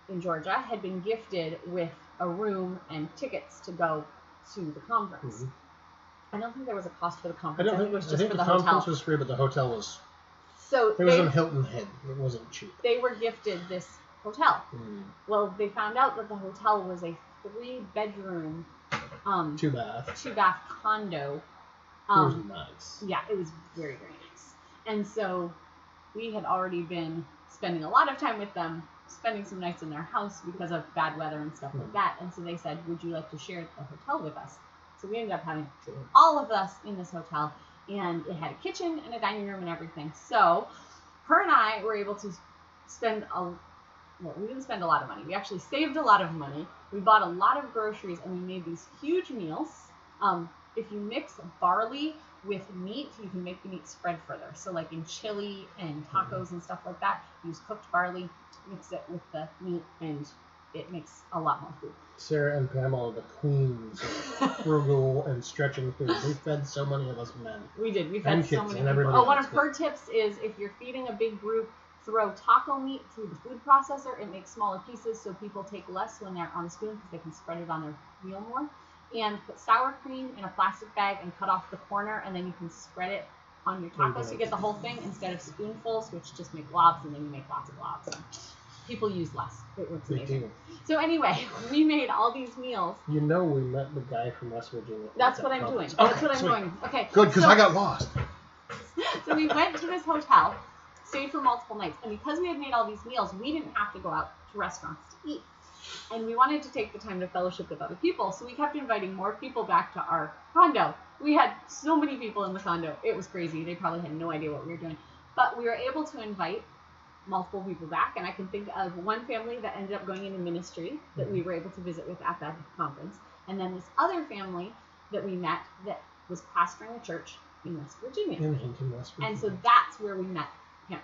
in Georgia had been gifted with a room and tickets to go to the conference. Mm-hmm. I don't think there was a cost for the conference. I think it was just for the hotel. The conference was free, but the hotel was. So it was in Hilton Head. It wasn't cheap. They were gifted this hotel. Mm. Well, they found out that the hotel was a 3-bedroom, 2-bath condo. It was nice. Yeah, it was very, very nice. And so we had already been spending a lot of time with them, spending some nights in their house because of bad weather and stuff like that. And so they said, would you like to share the hotel with us? So we ended up having all of us in this hotel, and it had a kitchen and a dining room and everything. So her and I were able to spend we didn't spend a lot of money. We actually saved a lot of money. We bought a lot of groceries, and we made these huge meals. If you mix barley with meat, you can make the meat spread further. So like in chili and tacos and stuff like that, use cooked barley, mix it with the meat, and it makes a lot more food. Sarah and Pamela, the queens of frugal and stretching food. We fed so many of us men. We did. We fed so many people. One of her tips is if you're feeding a big group, throw taco meat through the food processor. It makes smaller pieces so people take less when they're on the spoon because they can spread it on their meal more. And put sour cream in a plastic bag and cut off the corner, and then you can spread it on your tacos. So you get the whole thing instead of spoonfuls, which just make globs, and then you make lots of globs. And people use less. It works amazing. So anyway, we made all these meals. You know we met the guy from West Virginia. That's what I'm doing. That's what I'm doing. Okay. Good, because I got lost. So we went to this hotel, stayed for multiple nights, and because we had made all these meals, we didn't have to go out to restaurants to eat. And we wanted to take the time to fellowship with other people, so we kept inviting more people back to our condo. We had so many people in the condo. It was crazy. They probably had no idea what we were doing. But we were able to invite multiple people back, and I can think of one family that ended up going into ministry that we were able to visit with at that conference. And then this other family that we met that was pastoring a church in West Virginia. In Hinton, West Virginia. And so that's where we met him,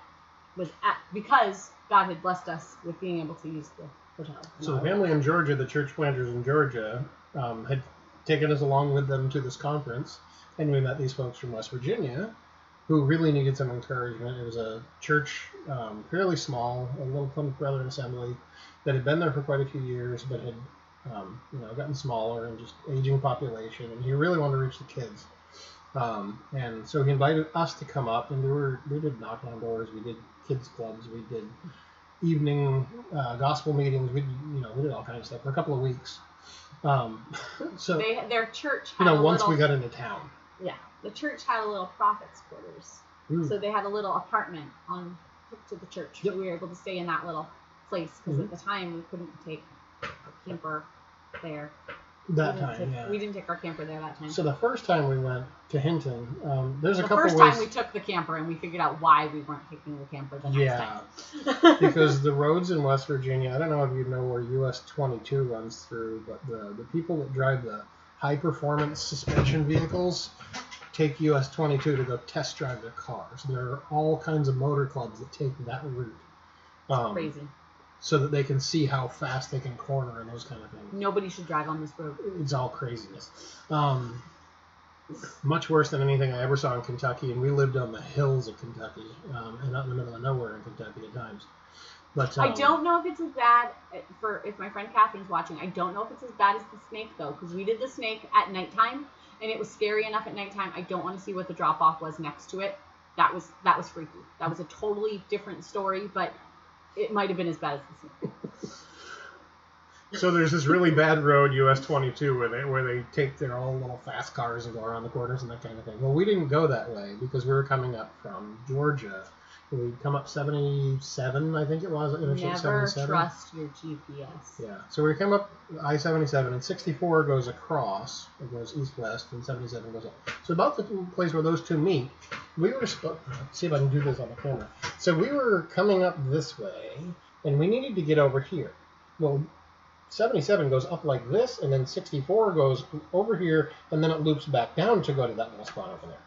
because God had blessed us with being able to use the hotel. So the family in Georgia, the church planters in Georgia, had taken us along with them to this conference, and we met these folks from West Virginia who really needed some encouragement. It was a church, fairly small, a little Plymouth Brethren assembly that had been there for quite a few years, but had gotten smaller and just aging population, and he really wanted to reach the kids. And so he invited us to come up, and we did knock on doors, we did kids clubs, we did evening gospel meetings, we did all kinds of stuff for a couple of weeks. So their church had once we got into town. Yeah, the church had a little prophet's quarters So they had a little apartment on hooked to the church. Yep. So we were able to stay in that little place because at the time we couldn't take our camper there. We didn't take our camper there that time. So the first time we went to Hinton, there's a couple ways. The first time we took the camper and we figured out why we weren't taking the camper the next time. Because the roads in West Virginia, I don't know if you know where US 22 runs through, but the people that drive the high-performance suspension vehicles take US 22 to go test drive their cars. There are all kinds of motor clubs that take that route. Crazy. So that they can see how fast they can corner and those kind of things. Nobody should drive on this road. It's all craziness. Much worse than anything I ever saw in Kentucky, and we lived on the hills of Kentucky, and out in the middle of nowhere in Kentucky at times. But I don't know if it's as bad if my friend Catherine's watching. I don't know if it's as bad as the snake though, because we did the snake at nighttime, and it was scary enough at nighttime. I don't want to see what the drop off was next to it. That was freaky. That was a totally different story, but it might have been as bad as the snake. So there's this really bad road, US 22, where they take their own little fast cars and go around the corners and that kind of thing. Well, we didn't go that way because we were coming up from Georgia. We'd come up 77, I think it was. Never 77. Trust your GPS. Yeah. So we come up I-77, and 64 goes across. It goes east-west, and 77 goes up. So about the place where those two meet, we were supposed... See if I can do this on the camera. So we were coming up this way, and we needed to get over here. Well, 77 goes up like this, and then 64 goes over here, and then it loops back down to go to that little spot over there.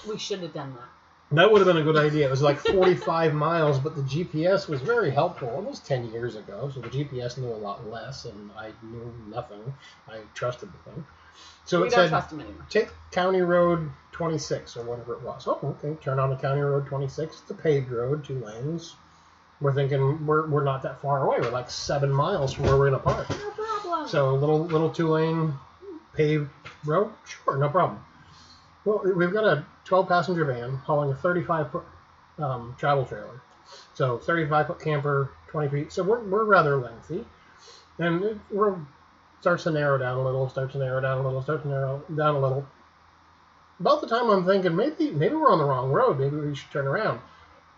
We should have done that. That would have been a good idea. It was like 45 miles, but the GPS was very helpful. It was 10 years ago, so the GPS knew a lot less, and I knew nothing. I trusted the thing. So we don't trust him anymore. Take County Road 26, or whatever it was. Oh, okay, turn on to County Road 26. It's a paved road, 2 lanes. We're thinking we're not that far away. We're like 7 miles from where we're going to park. No problem. So little 2-lane paved road? Sure, no problem. Well, we've got a 12-passenger van hauling a 35-foot travel trailer. So 35-foot camper, 20 feet. So we're rather lengthy. And it starts to narrow down a little, starts to narrow down a little, starts to narrow down a little. About the time I'm thinking, maybe we're on the wrong road. Maybe we should turn around.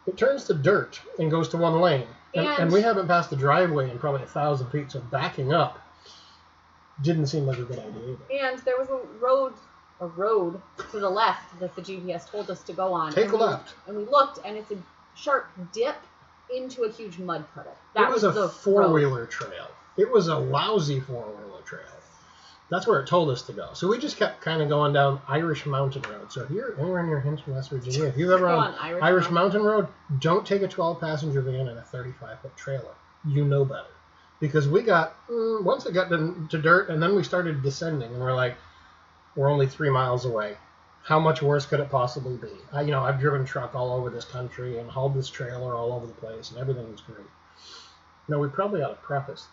It turns to dirt and goes to 1 lane. And we haven't passed the driveway in probably 1,000 feet, so backing up didn't seem like a good idea either. And there was a road to the left that the GPS told us to go on. Take a left. And we looked, and it's a sharp dip into a huge mud puddle. It was a 4-wheeler trail. It was a lousy 4-wheeler trail. That's where it told us to go. So we just kept kind of going down Irish Mountain Road. So if you're anywhere near Hinton, West Virginia, if you've ever on Irish Mountain Road, don't take a 12-passenger van and a 35-foot trailer. You know better. Because we got, once it got to dirt, and then we started descending, and we're like, we're only 3 miles away. How much worse could it possibly be? I've driven truck all over this country and hauled this trailer all over the place, and everything was great. No, we probably ought to preface.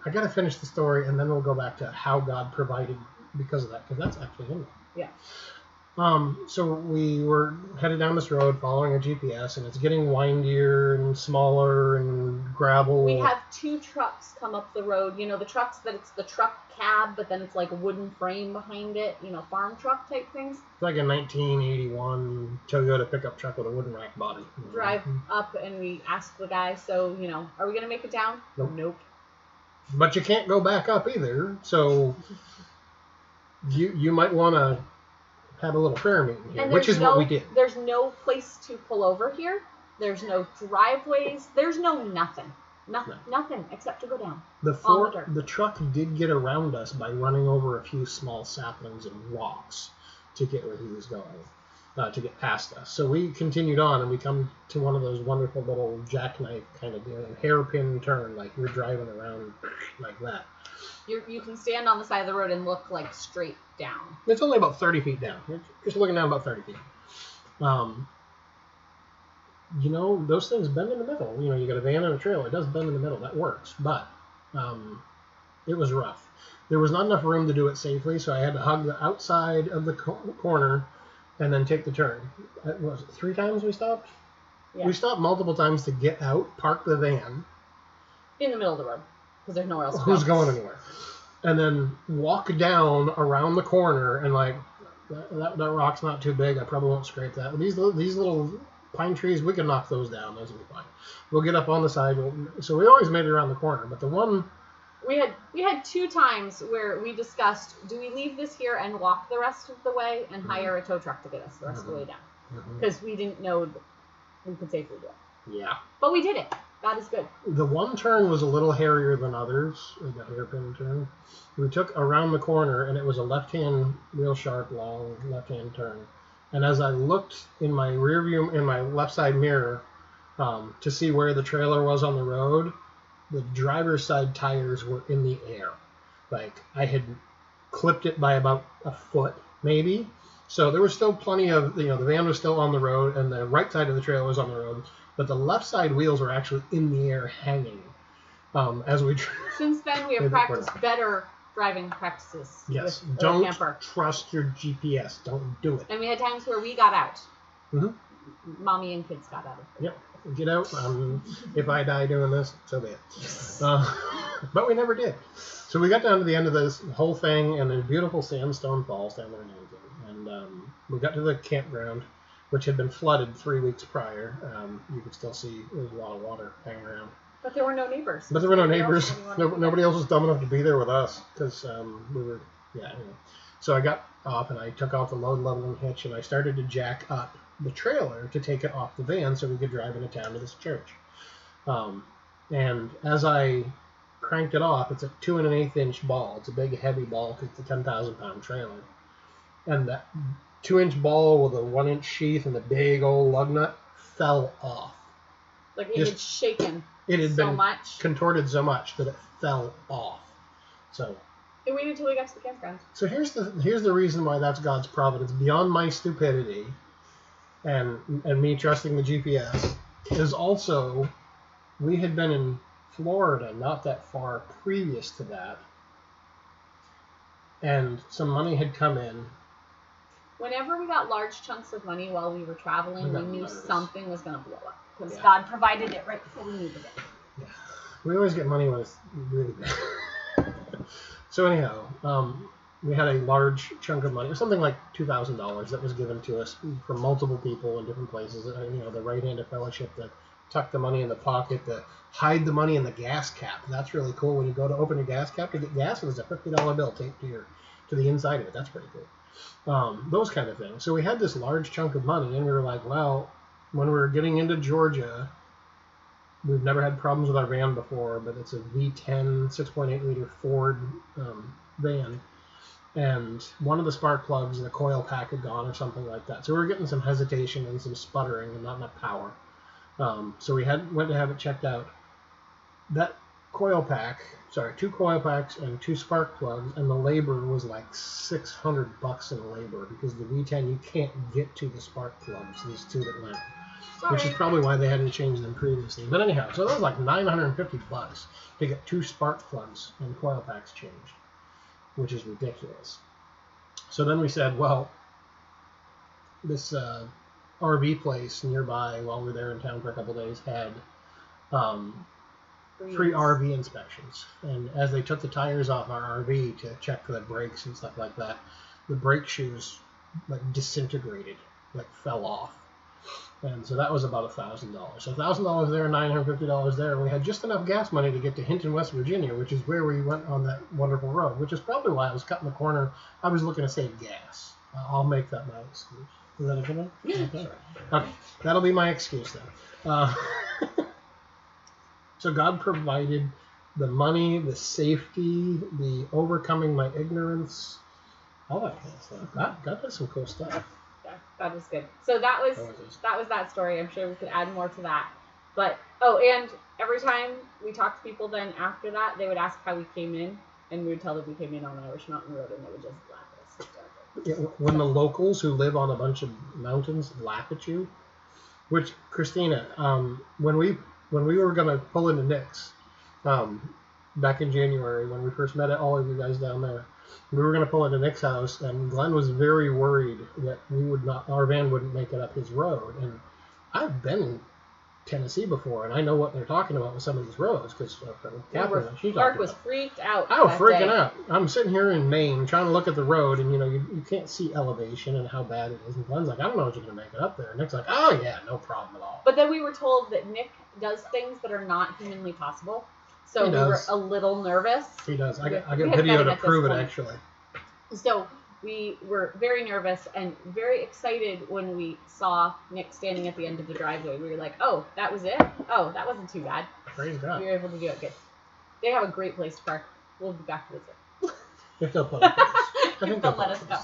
I got to finish the story, and then we'll go back to how God provided because of that, because that's actually in there. Yeah. So we were headed down this road following a GPS, and it's getting windier and smaller and gravel. We have 2 trucks come up the road. You know, the trucks that it's the truck cab, but then it's like a wooden frame behind it, farm truck type things. It's like a 1981 Toyota pickup truck with a wooden rack body. Drive up, and we asked the guy, so, are we going to make it down? Nope. But you can't go back up either, so you might want to have a little prayer meeting here, which is what we did. There's no place to pull over here. There's no driveways. There's no nothing. Nothing except to go down. The truck did get around us by running over a few small saplings and rocks to get where he was going, to get past us. So we continued on, and we come to one of those wonderful little jackknife kind of hairpin turn, like you're driving around like that. You can stand on the side of the road and look like straight down. It's only about 30 feet down. You're just looking down about 30 feet. Those things bend in the middle. You got a van and a trailer. It does bend in the middle. That works. But it was rough. There was not enough room to do it safely, so I had to hug the outside of the corner and then take the turn. Was it 3 times we stopped? Yeah. We stopped multiple times to get out, park the van. In the middle of the road, because there's nowhere else to go. Who's going anywhere? And then walk down around the corner and That rock's not too big. I probably won't scrape that. These little pine trees, we can knock those down. Those will be fine. We'll get up on the side. So we always made it around the corner. But the one... We had 2 times where we discussed, do we leave this here and walk the rest of the way and hire a tow truck to get us the rest of the way down? Because we didn't know we could safely do it. Yeah. But we did it. God is good. The one turn was a little hairier than others, the hairpin turn. We took around the corner, and it was a left-hand, real sharp, long left-hand turn. And as I looked in my rear view, in my left side mirror, to see where the trailer was on the road, the driver's side tires were in the air. Like, I had clipped it by about a foot, maybe. So there was still plenty of, the van was still on the road, and the right side of the trailer was on the road, but the left side wheels were actually in the air hanging. As we Since then, we have practiced better driving practices. Yes, with don't camper. Trust your GPS. Don't do it. And we had times where we got out. Mm-hmm. Mommy and kids got out of it. Yep. Get out. If I die doing this, so be it. But we never did. So we got down to the end of this whole thing, and there's beautiful sandstone falls down there in Hampton. And we got to the campground, which had been flooded 3 weeks prior. You could still see there was a lot of water hanging around. But there were no neighbors. But there were no neighbors. Nobody else was dumb enough to be there with us because we were, anyway. So I got off and I took off the load leveling hitch and I started to jack up the trailer to take it off the van so we could drive into town to this church. And as I cranked it off, it's a 2 1/8 inch ball. It's a big, heavy ball because it's a 10,000-pound trailer. And that 2-inch ball with a 1-inch sheath and the big old lug nut fell off. Like it had shaken. It had so been much. contorted so much that it fell off. So it waited until we got to the campground. So here's the reason why that's God's providence beyond my stupidity and me trusting the GPS is also we had been in Florida not that far previous to that, and some money had come in. Whenever we got large chunks of money while we were traveling, we knew something was going to blow up. Because God provided it right before we needed it. Yeah. We always get money when it's really bad. So anyhow, we had a large chunk of money, something like $2,000 that was given to us from multiple people in different places. The right hand of fellowship that tuck the money in the pocket, to hide the money in the gas cap. That's really cool. When you go to open your gas cap to get gas, there's a $50 bill taped to the inside of it. That's pretty cool. Those kind of things. So we had this large chunk of money, and we were like, well, when we were getting into Georgia, we've never had problems with our van before, but it's a V10 6.8-liter Ford van. And one of the spark plugs, the coil pack had gone or something like that. So we were getting some hesitation and some sputtering and not enough power. So we went to have it checked out. That coil pack, 2 coil packs and 2 spark plugs, and the labor was like $600 in labor because the V10, you can't get to the spark plugs, these 2 that went. Sorry. Which is probably why they hadn't changed them previously. But anyhow, so that was like $950 to get 2 spark plugs and coil packs changed, which is ridiculous. So then we said, well, this RV place nearby, while we were there in town for a couple of days, had free RV inspections. And as they took the tires off our RV to check for the brakes and stuff like that, the brake shoes disintegrated, fell off. And so that was about $1,000. So $1,000 there, $950 there. And we had just enough gas money to get to Hinton, West Virginia, which is where we went on that wonderful road, which is probably why I was cutting the corner. I was looking to save gas. I'll make that my excuse. Is that a good one? Yeah. Okay. Okay. That'll be my excuse then. So God provided the money, the safety, the overcoming my ignorance, all that kind of stuff. God does some cool stuff. That was good. So that was that story. I'm sure we could add more to that. But and every time we talked to people then after that, they would ask how we came in, and we would tell them we came in on Irish Mountain Road, and they would just laugh at us. Yeah, when the locals who live on a bunch of mountains laugh at you, which Christina, when we were gonna pull into Nick's, back in January when we first met all of you guys down there. We were going to pull into Nick's house, and Glenn was very worried that our van wouldn't make it up his road. And I've been Tennessee before, and I know what they're talking about with some of these roads because Catherine, Mark was freaked out. I was freaking out. I'm sitting here in Maine trying to look at the road, and you can't see elevation and how bad it is. And Glenn's like, I don't know if you're gonna make it up there. And Nick's like, oh yeah, no problem at all. But then we were told that Nick does things that are not humanly possible, so we were a little nervous. He does. I got video to prove it actually. So we were very nervous and very excited when we saw Nick standing at the end of the driveway. We were like, oh, that was it? Oh, that wasn't too bad. Praise God. We were able to do it good. They have a great place to park. We'll be back to visit. If they'll put us. I think they'll let us go.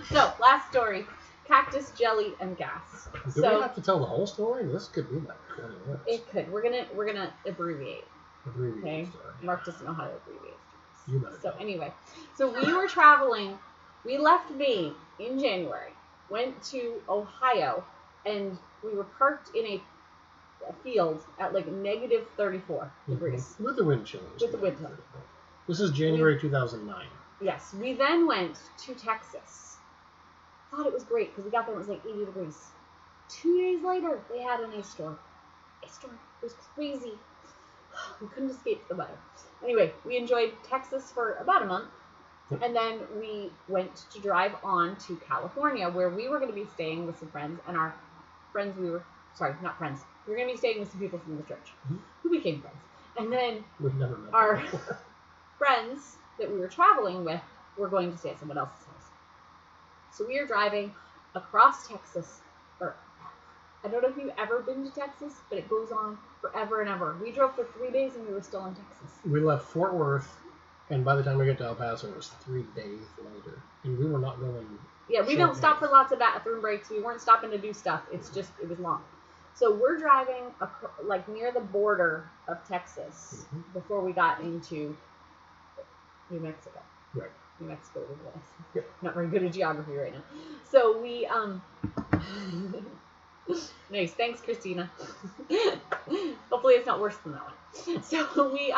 So, last story. Cactus, jelly, and gas. Do we have to tell the whole story? This could be like 20 minutes. It could. We're gonna abbreviate. Okay? Story. Mark doesn't know how to abbreviate. You better. So anyway, we were traveling. We left Maine in January, went to Ohio, and we were parked in a field at like negative 34 degrees. With the wind chill. With the wind chill. This is January 2009. Yes. We then went to Texas. Thought it was great because we got there and it was like 80 degrees. 2 days later, they had an ice storm. Ice storm. It was crazy. We couldn't escape the weather. Anyway, we enjoyed Texas for about a month. And then we went to drive on to California, where we were going to be staying with some friends. And our friends, we were going to be staying with some people from the church who became friends. And then our friends that we were traveling with were going to stay at someone else's house. So we are driving across Texas. I don't know if you've ever been to Texas, but it goes on forever and ever. We drove for 3 days and we were still in Texas. We left Fort Worth. And by the time we got to El Paso, it was 3 days later. And we were not going... Yeah, we don't stop for lots of bathroom breaks. We weren't stopping to do stuff. It's just, it was long. So we're driving like near the border of Texas before we got into New Mexico. Right. New Mexico was nice. Not very good at geography right now. So we, nice. Thanks, Christina. Hopefully it's not worse than that one. So we,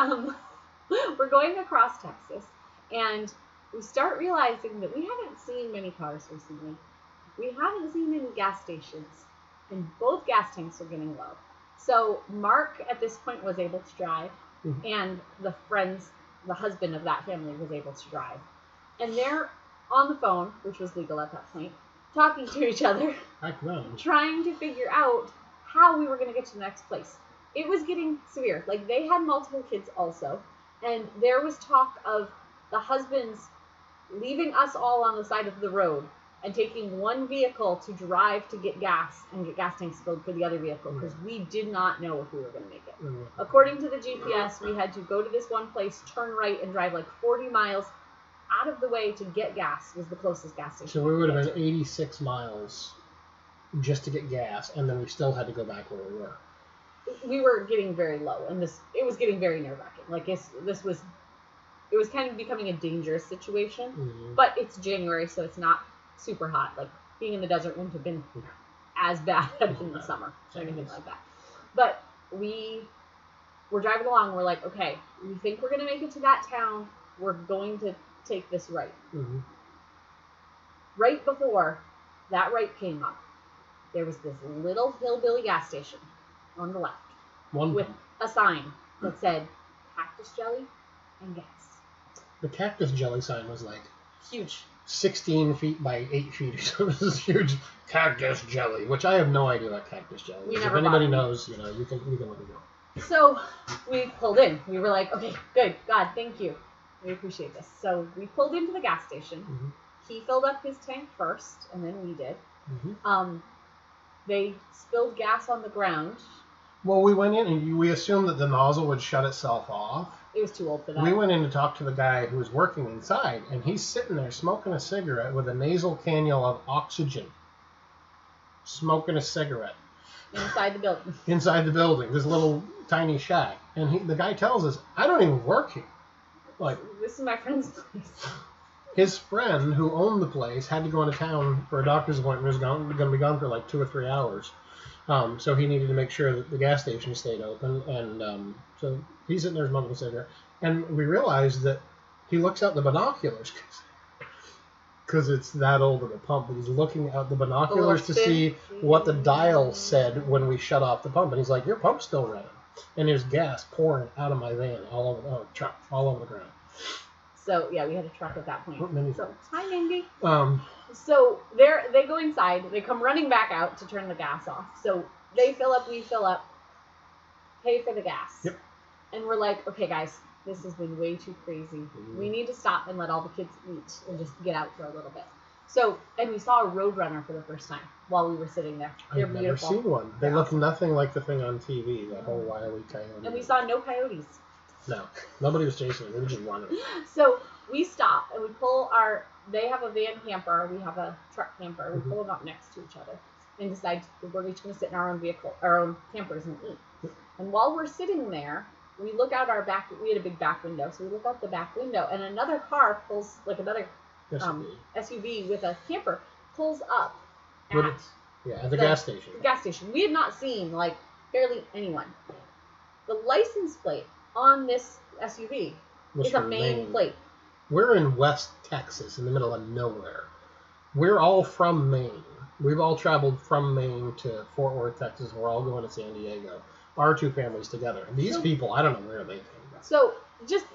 we're going across Texas, and we start realizing that we haven't seen many cars recently. We haven't seen any gas stations, and both gas tanks are getting low. So Mark, at this point, was able to drive, and the husband of that family was able to drive. And they're on the phone, which was legal at that point, talking to each other, trying to figure out how we were going to get to the next place. It was getting severe. Like, they had multiple kids also. And there was talk of the husbands leaving us all on the side of the road and taking one vehicle to drive to get gas and get gas tanks filled for the other vehicle because we did not know if we were going to make it. According to the GPS, we had to go to this one place, turn right, and drive like 40 miles out of the way to get gas. Was the closest gas station. So we would have been 86 miles just to get gas, and then we still had to go back where we were. We were getting very low, and it was getting very nerve-wracking. Like, it was kind of becoming a dangerous situation, but it's January, so it's not super hot. Like, being in the desert wouldn't have been as bad as in the summer or anything like that. But we were driving along, we're like, okay, we think we're going to make it to that town, we're going to take this right. Right before that right came up, there was this little hillbilly gas station on the left with a sign that said cactus jelly and gas. The cactus jelly sign was like huge, 16 feet by 8 feet. So this is huge cactus jelly, which I have no idea what cactus jelly is. If anybody knows, you can let me know. So we pulled in. We were like, okay, good, God, thank you. We appreciate this. So we pulled into the gas station. He filled up his tank first, and then we did. They spilled gas on the ground. Well, we went in and we assumed that the nozzle would shut itself off. It was too old for that. We went in to talk to the guy who was working inside, and he's sitting there smoking a cigarette with a nasal cannula of oxygen. Smoking a cigarette. Inside the building. Inside the building. This little tiny shack. And the guy tells us, I don't even work here. Like, this is my friend's place. His friend who owned the place had to go into town for a doctor's appointment. Was going to be gone for like 2 or 3 hours. So he needed to make sure that the gas station stayed open. And so he's sitting there smoking a cigarette. And we realized that he looks out the binoculars because it's that old of a pump. But he's looking out the binoculars to spin. see what the dial said when we shut off the pump. And he's like, your pump's still running. And there's gas pouring out of my van all over the ground. So, yeah, we had a truck at that point. So, hi, Mindy. So, they go inside. They come running back out to turn the gas off. So, they fill up, we fill up, pay for the gas. Yep. And we're like, okay, guys, this has been way too crazy. We need to stop and let all the kids eat and just get out for a little bit. So, and we saw a roadrunner for the first time while we were sitting there. They're I've beautiful. never seen one. They look nothing like the thing on TV, that whole wily coyote. And we saw no coyotes. No, nobody was chasing it. They were just running. So we stop and we pull they have a van camper, we have a truck camper. We pull them up next to each other and decide we're each going to sit in our own vehicle, our own campers and eat. And while we're sitting there, we look out our back. We had a big back window, so we look out the back window, and another car pulls, like another SUV with a camper, pulls up at the gas station. The gas station. We had not seen barely anyone. The license plate on this SUV is a Maine plate. We're in West Texas, in the middle of nowhere. We're all from Maine. We've all traveled from Maine to Fort Worth, Texas. We're all going to San Diego. Our two families together. And these people, I don't know where they came from. So, just,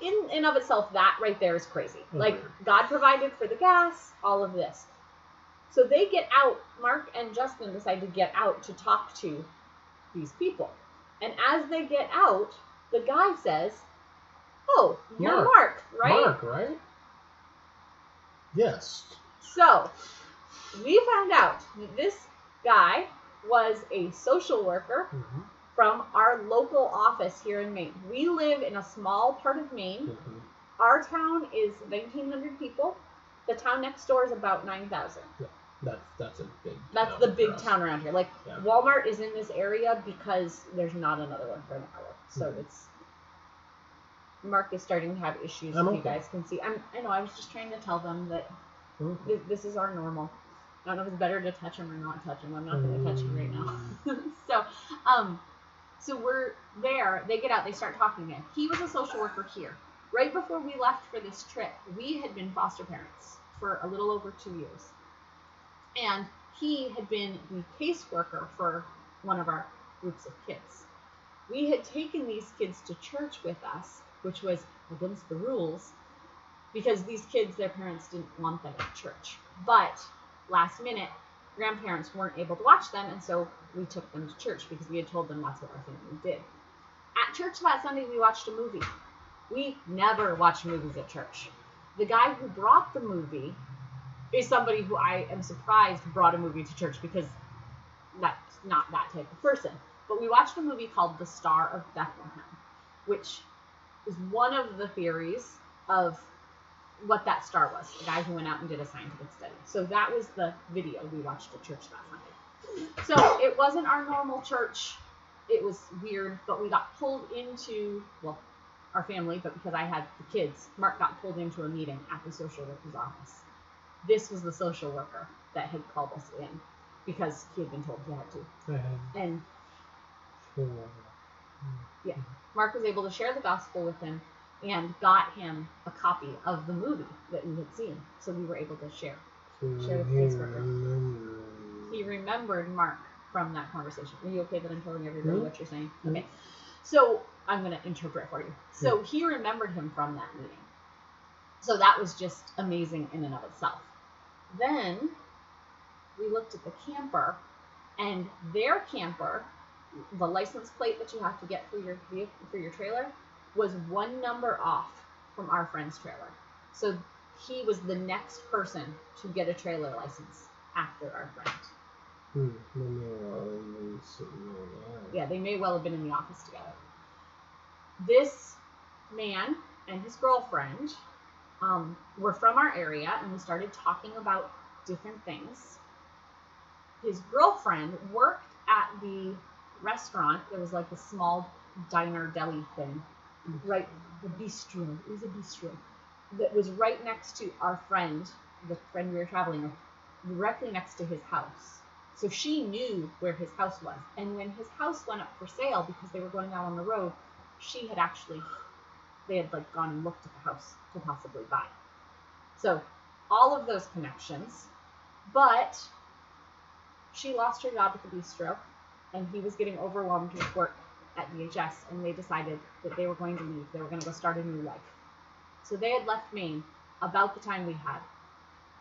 in and of itself, that right there is crazy. God provided for the gas, all of this. So they get out. Mark and Justin decide to get out to talk to these people. And as they get out, the guy says, oh, you're Mark, right? Mark, right? Yes. So, we found out that this guy was a social worker from our local office here in Maine. We live in a small part of Maine. Our town is 1,900 people. The town next door is about 9,000. Yeah, that's a big town. That's the big town around here. Walmart is in this area because there's not another one for an hour. So it's... Mark is starting to have issues, if you guys can see. I know, I was just trying to tell them that this is our normal. I don't know if it's better to touch him or not touch him. I'm not going to touch him right now. So we're there. They get out. They start talking again. He was a social worker here. Right before we left for this trip, we had been foster parents for a little over 2 years. And he had been the caseworker for one of our groups of kids. We had taken these kids to church with us, which was against the rules, because these kids, their parents didn't want them at church. But last minute, grandparents weren't able to watch them, and so we took them to church because we had told them that's what our family did. At church that Sunday, we watched a movie. We never watch movies at church. The guy who brought the movie is somebody who I am surprised brought a movie to church, because that's not that type of person. But we watched a movie called The Star of Bethlehem, which is one of the theories of what that star was, the guy who went out and did a scientific study. So that was the video we watched at church that Sunday. So it wasn't our normal church. It was weird, but we got pulled into, our family, but because I had the kids, Mark got pulled into a meeting at the social worker's office. This was the social worker that had called us in because he had been told he had to. And Mark was able to share the gospel with him and got him a copy of the movie that we had seen. So we were able to share with the caseworker. He remembered Mark from that conversation. Are you okay that I'm telling everybody what you're saying? Okay. So I'm going to interpret for you. So he remembered him from that meeting. So that was just amazing in and of itself. Then we looked at the camper, and their camper, the license plate that you have to get for your vehicle, for your trailer, was one number off from our friend's trailer. So he was the next person to get a trailer license after our friend. Yeah, they may well have been in the office together. This man and his girlfriend were from our area, and we started talking about different things. His girlfriend worked at the restaurant. There was like a small diner deli thing, right? The bistro. It was a bistro that was right next to our friend, the friend we were traveling with, directly next to his house. So she knew where his house was. And when his house went up for sale, because they were going out on the road, they had gone and looked at the house to possibly buy. So all of those connections, but she lost her job at the bistro, and he was getting overwhelmed with work at DHS, and they decided that they were going to leave. They were going to go start a new life. So they had left Maine about the time we had,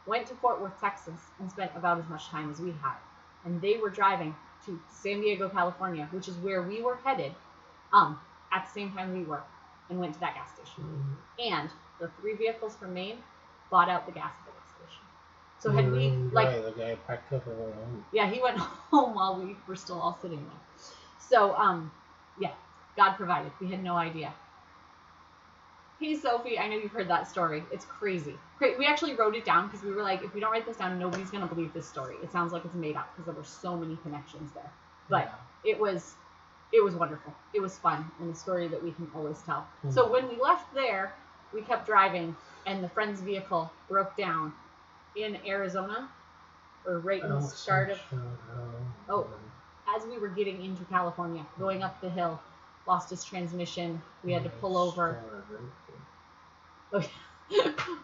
went to Fort Worth, Texas, and spent about as much time as we had. And they were driving to San Diego, California, which is where we were headed, at the same time we were, and went to that gas station. And the 3 vehicles from Maine bought out the gas at the gas station. So had we, the guy packed up and went home. Yeah, he went home while we were still all sitting there. So, yeah, God provided. We had no idea. Hey, Sophie, I know you've heard that story. It's crazy. We actually wrote it down because we were like, if we don't write this down, nobody's going to believe this story. It sounds like it's made up because there were so many connections there. But it was wonderful. It was fun, and a story that we can always tell. Mm-hmm. So when we left there, we kept driving, and the friend's vehicle broke down in Arizona, or right in the start of... as we were getting into California, going up the hill, lost his transmission. We had to pull over.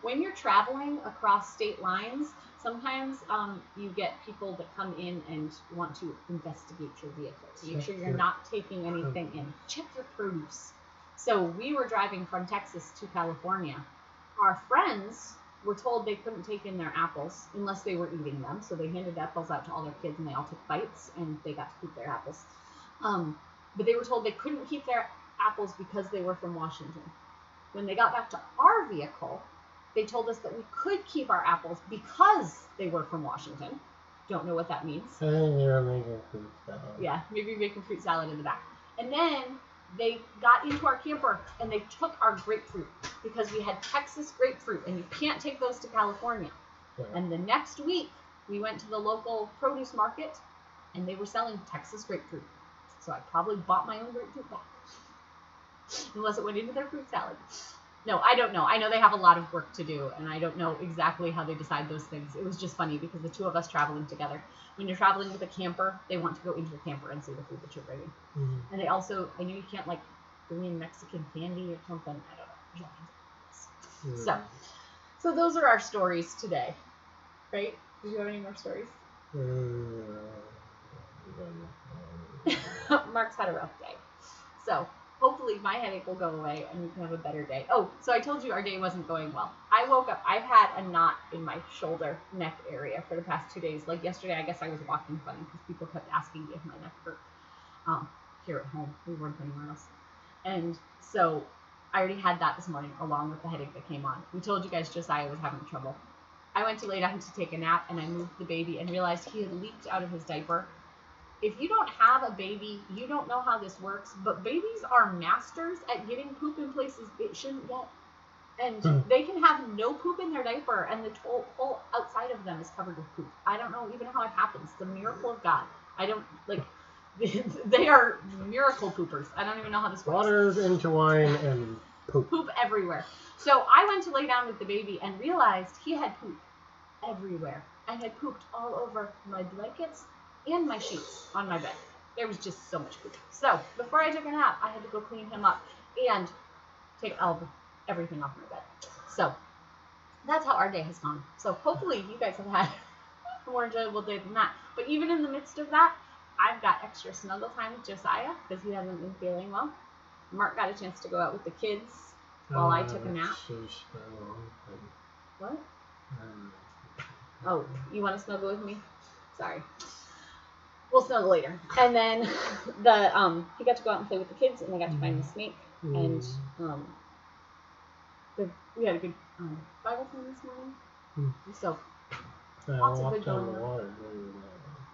When you're traveling across state lines, sometimes you get people that come in and want to investigate your vehicle to make sure you're not taking anything in. Check your produce. So we were driving from Texas to California. Our friends were told they couldn't take in their apples unless they were eating them. So they handed apples out to all their kids, and they all took bites, and they got to keep their apples. But they were told they couldn't keep their apples because they were from Washington. When they got back to our vehicle, they told us that we could keep our apples because they were from Washington. Don't know what that means. I think they were making fruit salad. Yeah, maybe making fruit salad in the back. And then they got into our camper and they took our grapefruit because we had Texas grapefruit, and you can't take those to California. Yeah. And the next week, we went to the local produce market, and they were selling Texas grapefruit. So I probably bought my own grapefruit back. Unless it went into their fruit salad. No, I don't know. I know they have a lot of work to do, and I don't know exactly how they decide those things. It was just funny because the two of us traveling together. When you're traveling with a camper, they want to go into your camper and see the food that you're bringing. Mm-hmm. And they also, I know you can't bring in Mexican candy or something. I don't know. There's all kinds of things. So those are our stories today, right? Did you have any more stories? Mark's had a rough day. So hopefully my headache will go away and we can have a better day. Oh, so I told you our day wasn't going well. I woke up, I've had a knot in my shoulder, neck area for the past 2 days. Like yesterday, I guess I was walking funny because people kept asking me if my neck hurt here at home. We weren't anywhere else. And so I already had that this morning along with the headache that came on. We told you guys Josiah was having trouble. I went to lay down to take a nap, and I moved the baby and realized he had leaked out of his diaper. If you don't have a baby, you don't know how this works, but babies are masters at getting poop in places it shouldn't get. And they can have no poop in their diaper, and the whole outside of them is covered with poop. I don't know even how it happens. It's a miracle of God. I don't, they are miracle poopers. I don't even know how this works. Water into wine and poop. Poop everywhere. So I went to lay down with the baby and realized he had poop everywhere. And had pooped all over my blankets and my sheets on my bed. There was just so much poop. So before I took a nap, I had to go clean him up and take everything off my bed. So that's how our day has gone. So hopefully you guys have had a more enjoyable day than that. But even in the midst of that, I've got extra snuggle time with Josiah because he hasn't been feeling well. Mark got a chance to go out with the kids while I took a nap. What? Oh, you want to snuggle with me? Sorry. We'll snuggle later. And then he got to go out and play with the kids, and they got to find the snake. And we had a good Bible time this morning. So lots of good going on.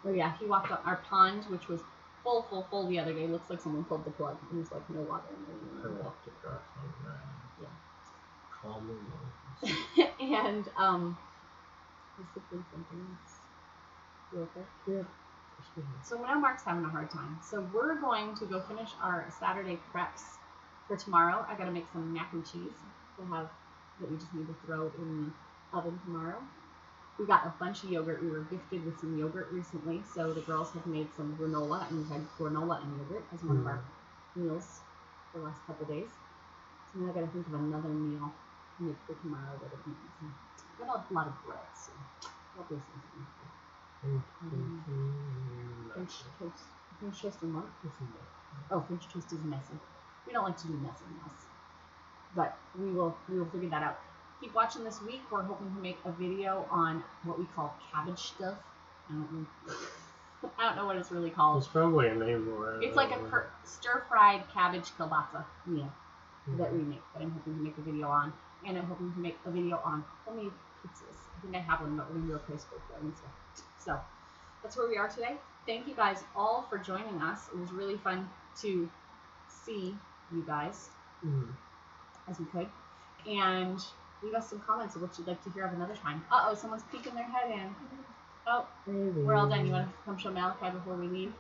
Oh yeah, he walked on our pond, which was full the other day. Looks like someone pulled the plug, and there's no water in there. I walked across on that. Yeah. Calmly. And basically something else. You okay? Yeah. So now Mark's having a hard time. So we're going to go finish our Saturday preps for tomorrow. I gotta make some mac and cheese that we just need to throw in the oven tomorrow. We got a bunch of yogurt. We were gifted with some yogurt recently, so the girls have made some granola, and we've had granola and yogurt as one of our meals for the last couple days. So now I gotta think of another meal to make for tomorrow that'll be easy. Got a lot of bread, so I'll do something. French toast. French toast and what? Oh, French toast is messy. We don't like to do messiness, but we will figure that out. Keep watching this week. We're hoping to make a video on what we call cabbage stuff. I don't know what it's really called. It's probably a name for it. It's like a stir-fried cabbage kielbasa meal that we make. That I'm hoping to make a video on, and I'm hoping to make a video on homemade pizzas. I think I have one, but we're gonna do a Facebook one and stuff. So that's where we are today. Thank you guys all for joining us. It was really fun to see you guys as we could, and leave us some comments of what you'd like to hear of another time. Uh-oh, someone's peeking their head in. Oh, we're all done. You want to come show Malachi before we leave?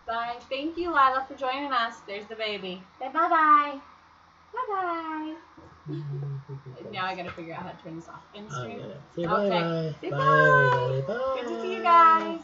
Bye. Thank you, Lila, for joining us. There's the baby. Say bye-bye. Bye-bye. Now I got to figure out how to turn this off. End stream? Say bye-bye. Say bye. bye. Bye. Good to see you guys.